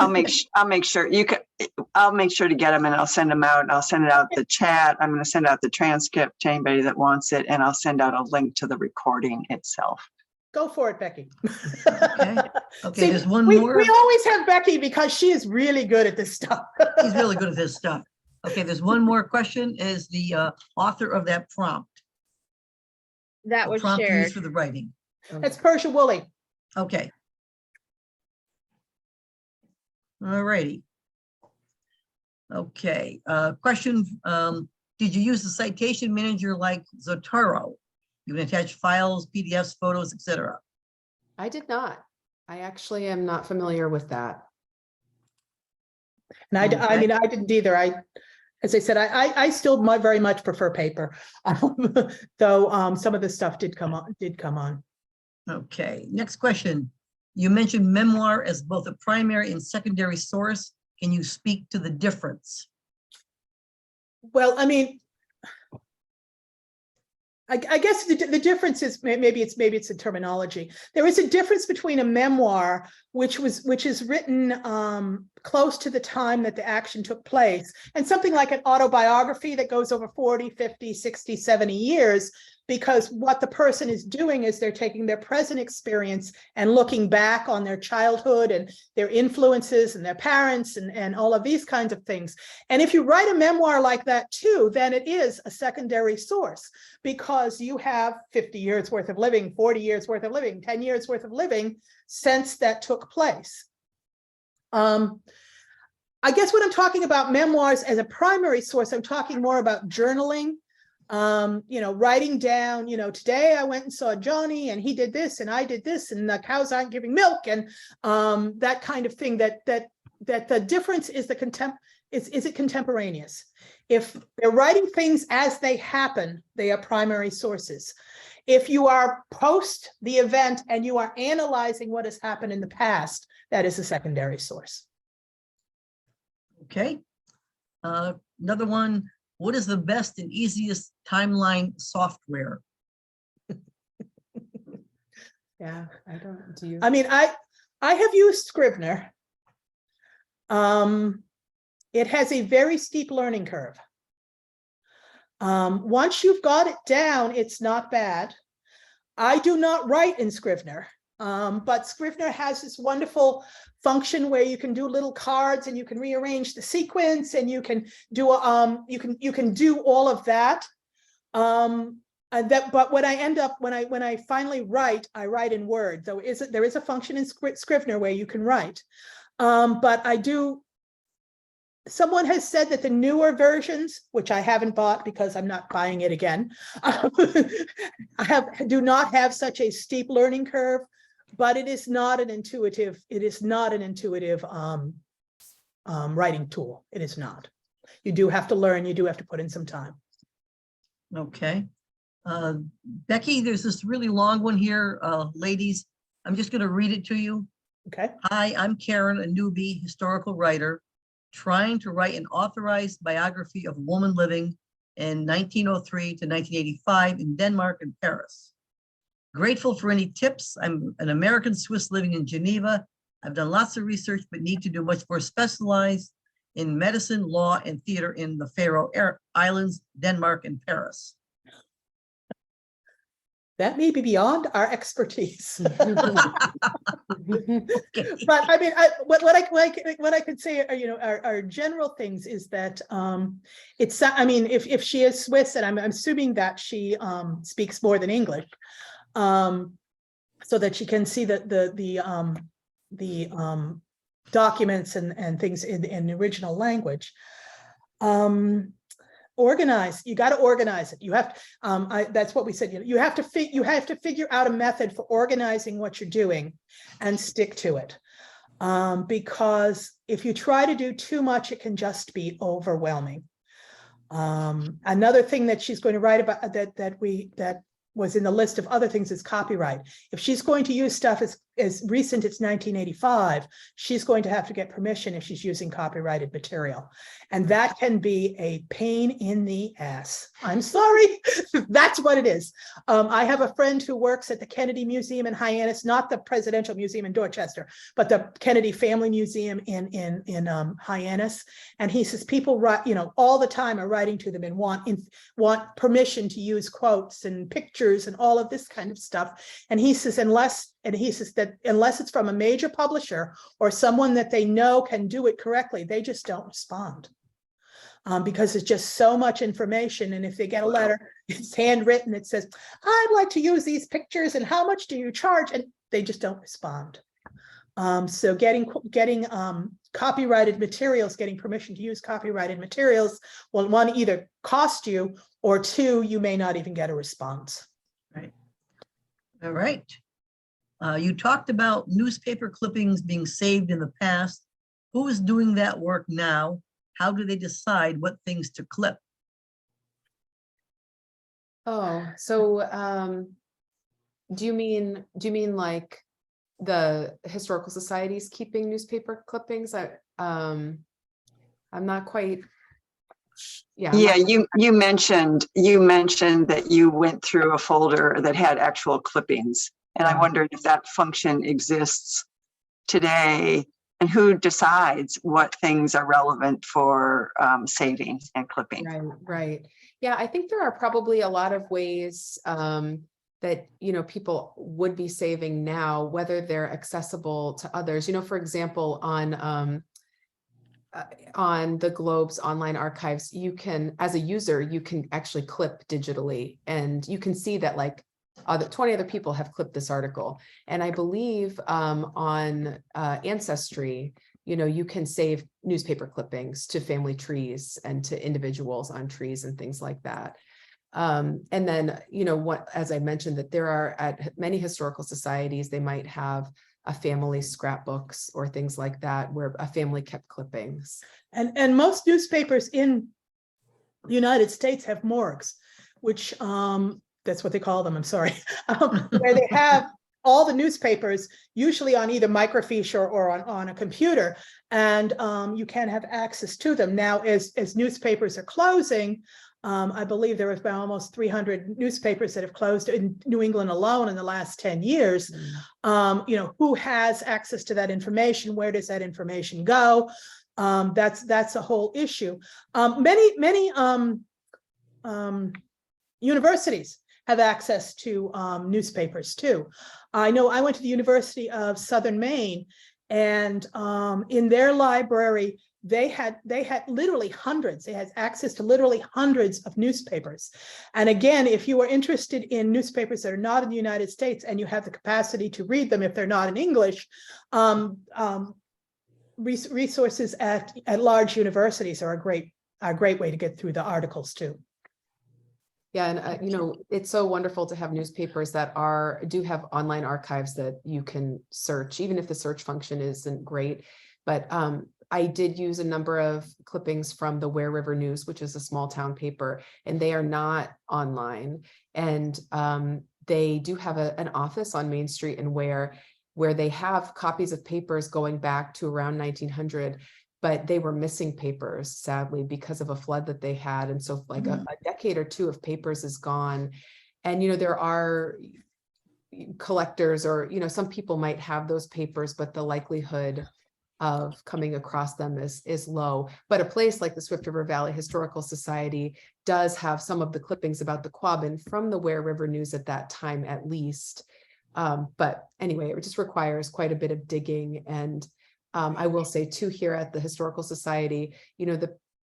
I'll make sure I'll make sure to get them, and I'll send them out, and I'll send it out the chat. I'm going to send out the transcript to anybody that wants it, and I'll send out a link to the recording itself. Go for it, Becky. Okay. Okay. See, There's one we more. always have Becky because she is really good at this stuff. He's really good at this stuff. Okay. There's one more question. Is the author of that prompt? That The was prompt shared. used for the writing. That's Persia Woolley. Okay. All righty. Okay. Question. Did you use the citation manager like Zotero? You can attach files, PDFs, photos, etc. I did not. I actually am not familiar with that. And I mean, I didn't either. As I said, I still very much prefer paper, though some of the stuff did come on. Okay, next question. You mentioned memoir as both a primary and secondary source. Can you speak to the difference? Well, I mean, I guess the difference is maybe it's a terminology. There is a difference between a memoir, which is written close to the time that the action took place, and something like an autobiography that goes over 40, 50, 60, 70 years, because what the person is doing is they're taking their present experience and looking back on their childhood and their influences and their parents and all of these kinds of things. And if you write a memoir like that too, then it is a secondary source, because you have 50 years worth of living, 40 years worth of living, 10 years worth of living since that took place. I guess when I'm talking about memoirs as a primary source, I'm talking more about journaling, writing down, today I went and saw Johnny and he did this and I did this and the cows aren't giving milk, and that kind of thing. That the difference is is it contemporaneous? If they're writing things as they happen, they are primary sources. If you are post the event and you are analyzing what has happened in the past, that is a secondary source. Okay. Another one. What is the best and easiest timeline software? Yeah, I don't do you. I mean, I have used Scrivener. It has a very steep learning curve. Once you've got it down, it's not bad. I do not write in Scrivener, but Scrivener has this wonderful function where you can do little cards and you can rearrange the sequence and you can do you can do all of that. But when I finally write, I write in Word. Though there is a function in Scrivener where you can write, but I do. Someone has said that the newer versions, which I haven't bought because I'm not buying it again, do not have such a steep learning curve, but it is not an intuitive. It is not an intuitive writing tool. It is not. You do have to learn. You do have to put in some time. Okay. Becky, there's this really long one here. Ladies, I'm just going to read it to you. Okay. Hi, I'm Karen, a newbie historical writer, trying to write an authorized biography of a woman living in 1903 to 1985 in Denmark and Paris. Grateful for any tips. I'm an American Swiss living in Geneva. I've done lots of research, but need to do much more specialized in medicine, law, and theater in the Faroe Islands, Denmark, and Paris. That may be beyond our expertise. Okay. But I mean, what I could say, are general things is that it's. I mean, if she is Swiss, and I'm assuming that she speaks more than English, so that she can see the documents and things in the original language. Organize. You got to organize it. You have. That's what we said. You have to figure out a method for organizing what you're doing, and stick to it. Because if you try to do too much, it can just be overwhelming. Another thing that she's going to write about that was in the list of other things is copyright. If she's going to use stuff as recent as 1985, she's going to have to get permission if she's using copyrighted material. And that can be a pain in the ass. I'm sorry, that's what it is. I have a friend who works at the Kennedy Museum in Hyannis, not the Presidential Museum in Dorchester, but the Kennedy Family Museum in Hyannis. And he says people write, all the time are writing to them and want permission to use quotes and pictures and all of this kind of stuff. And he says unless it's from a major publisher or someone that they know can do it correctly, they just don't respond. Because it's just so much information. And if they get a letter, it's handwritten, it says, I'd like to use these pictures and how much do you charge? And they just don't respond. So getting copyrighted materials, getting permission to use copyrighted materials will, one, either cost you, or two, you may not even get a response. Right. All right. You talked about newspaper clippings being saved in the past. Who is doing that work now? How do they decide what things to clip? Oh, so do you mean like the historical societies keeping newspaper clippings? I'm not quite. Yeah. I'm Yeah, not- you mentioned that you went through a folder that had actual clippings. And I Yeah. wondered if that function exists today and who decides what things are relevant for saving and clipping. Right, right. Yeah, I think there are probably a lot of ways that, you know, people would be saving now, whether they're accessible to others. You know, for example, on the Globe's online archives, you can, as a user, you can actually clip digitally, and you can see that like 20 other people have clipped this article. And I believe on Ancestry, you know, you can save newspaper clippings to family trees and to individuals on trees and things like that. And then, you know, what, as I mentioned, that there are at many historical societies, they might have a family scrapbooks or things like that, where a family kept clippings. And most newspapers in the United States have morgues, which that's what they call them, I'm sorry, where they have all the newspapers, usually on either microfiche or on a computer, and you can have access to them. Now, as newspapers are closing, I believe there have been almost 300 newspapers that have closed in New England alone in the last 10 years. You know, who has access to that information? Where does that information go? That's a whole issue. Many universities have access to newspapers too. I know I went to the University of Southern Maine, and in their library, they had literally hundreds. They had access to literally hundreds of newspapers. And again, if you are interested in newspapers that are not in the United States and you have the capacity to read them if they're not in English, resources at large universities are a great way to get through the articles too. Yeah, and you know, it's so wonderful to have newspapers that do have online archives that you can search, even if the search function isn't great. But I did use a number of clippings from the Ware River News, which is a small town paper, and they are not online. And they do have an office on Main Street in Ware, where they have copies of papers going back to around 1900, but they were missing papers, sadly, because of a flood that they had. And so like a decade or two of papers is gone. And, you know, there are collectors, or, you know, some people might have those papers, but the likelihood of coming across them is low. But a place like the Swift River Valley Historical Society does have some of the clippings about the Quabbin from the Ware River News at that time, at least. But anyway, it just requires quite a bit of digging. And I will say too, here at the Historical Society, you know,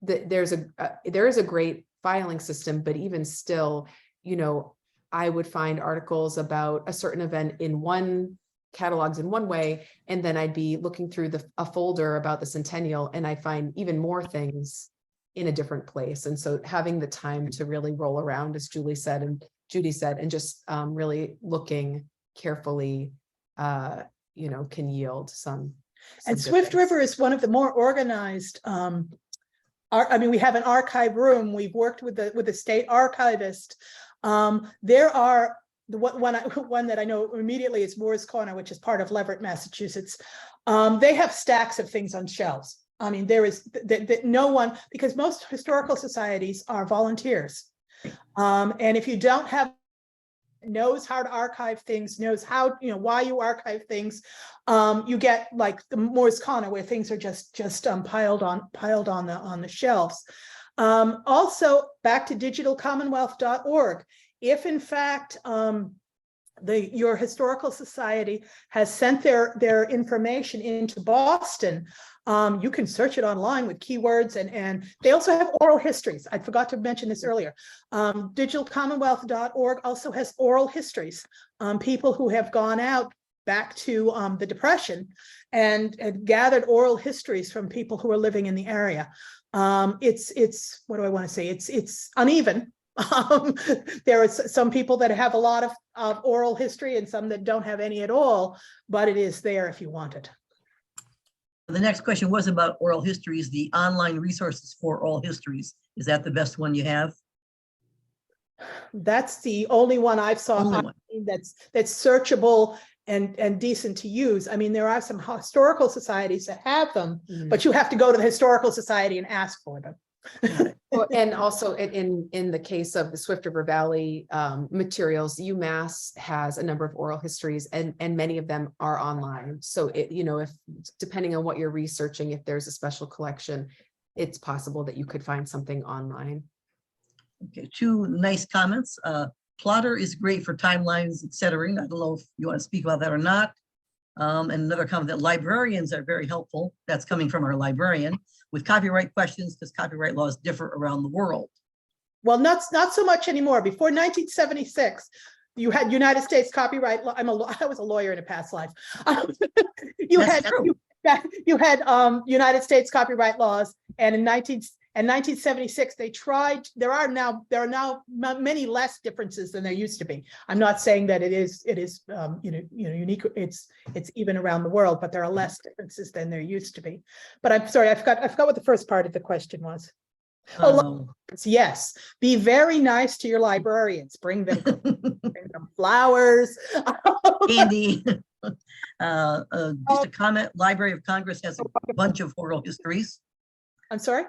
there is a great filing system, but even still, you know, I would find articles about a certain event in one catalogs in one way, and then I'd be looking through a folder about the centennial, and I find even more things in a different place. And so having the time to really roll around, as Judy said, and just really looking carefully, you know, can yield some. And Swift River is one of the more organized. I mean, we have an archive room. We've worked with the state archivist. There are one that I know immediately is Moore's Corner, which is part of Leverett, Massachusetts. They have stacks of things on shelves. I mean, there is no one, because most historical societies are volunteers. And if you don't have knows how to archive things, knows how, you know, why you archive things, you get like the Moore's Corner, where things are just piled on the shelves. Also, back to digitalcommonwealth.org. If in fact your historical society has sent their information into Boston, you can search it online with keywords, and they also have oral histories. I forgot to mention this earlier. Digitalcommonwealth.org also has oral histories. People who have gone out back to the Depression and gathered oral histories from people who are living in the area. It's what do I want to say? It's uneven. There are some people that have a lot of oral history and some that don't have any at all, but it is there if you want it. The next question was about oral histories, the online resources for oral histories. Is that the best one you have? That's the only one I've saw that's searchable and decent to use. I mean, there are some historical societies that have them, but you have to go to the historical society and ask for them. Well, and also in the case of the Swift River Valley materials, UMass has a number of oral histories and many of them are online. So it, you know, if depending on what you're researching, if there's a special collection, it's possible that you could find something online. Okay, two nice comments. Plotter is great for timelines, et cetera. I don't know if you want to speak about that or not. And another comment that librarians are very helpful. That's coming from our librarian with copyright questions because copyright laws differ around the world. Well, not so much anymore. Before 1976, you had United States copyright law. I was a lawyer in a past life. You That's had true. you had United States copyright laws, and in 1976 they tried. There are now many less differences than there used to be. I'm not saying that it is unique. It's even around the world, but there are less differences than there used to be. But I'm sorry, I forgot what the first part of the question was. Yes, be very nice to your librarians. Bring them flowers, Andy, just a comment. Library of Congress has a bunch of oral histories. I'm sorry.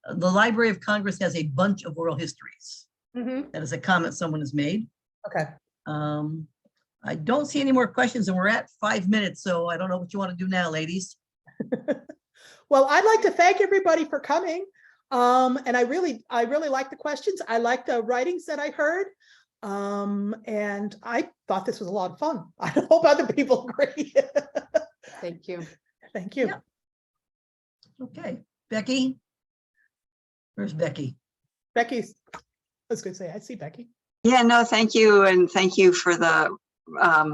The Library of Congress has a bunch of oral histories. Mm-hmm. That is a comment someone has made. Okay. I don't see any more questions and we're at 5 minutes. So I don't know what you want to do now, ladies. Well, I'd like to thank everybody for coming. And I really like the questions. I like the writings that I heard. And I thought this was a lot of fun. I hope other people agree. Thank you. Thank you. Yeah. Okay, Becky. Where's Becky? Becky's, I was gonna say, I see Becky. Yeah, no, thank you. And thank you for the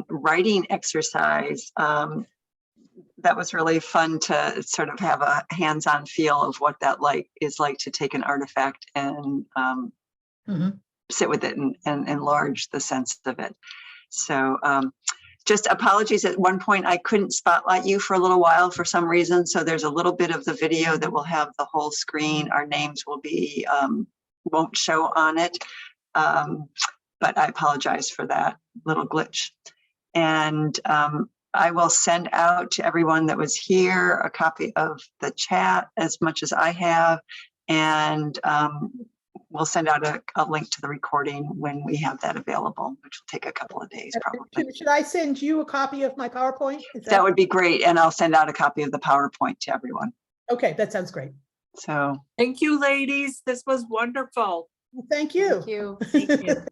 writing exercise. That was really fun to sort of have a hands-on feel of what that is like to take an artifact and sit with it and enlarge the sense of it. So just apologies. At one point, I couldn't spotlight you for a little while for some reason. So there's a little bit of the video that will have the whole screen. Our names will be, won't show on it. But I apologize for that little glitch. And I will send out to everyone that was here a copy of the chat as much as I have. And we'll send out a link to the recording when we have that available, which will take a couple of days probably. Should I send you a copy of my PowerPoint? That would be great. And I'll send out a copy of the PowerPoint to everyone. Okay, that sounds great. So Thank you, ladies. This was wonderful. Thank you. Thank you. Thank you.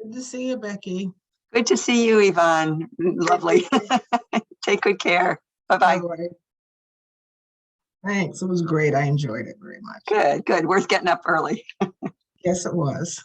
Good to see you, Becky. good to see you, Yvonne. Lovely. Take good care. Bye-bye. All right. Thanks. It was great. I enjoyed it very much. Good, good. Worth getting up early. Yes, it was.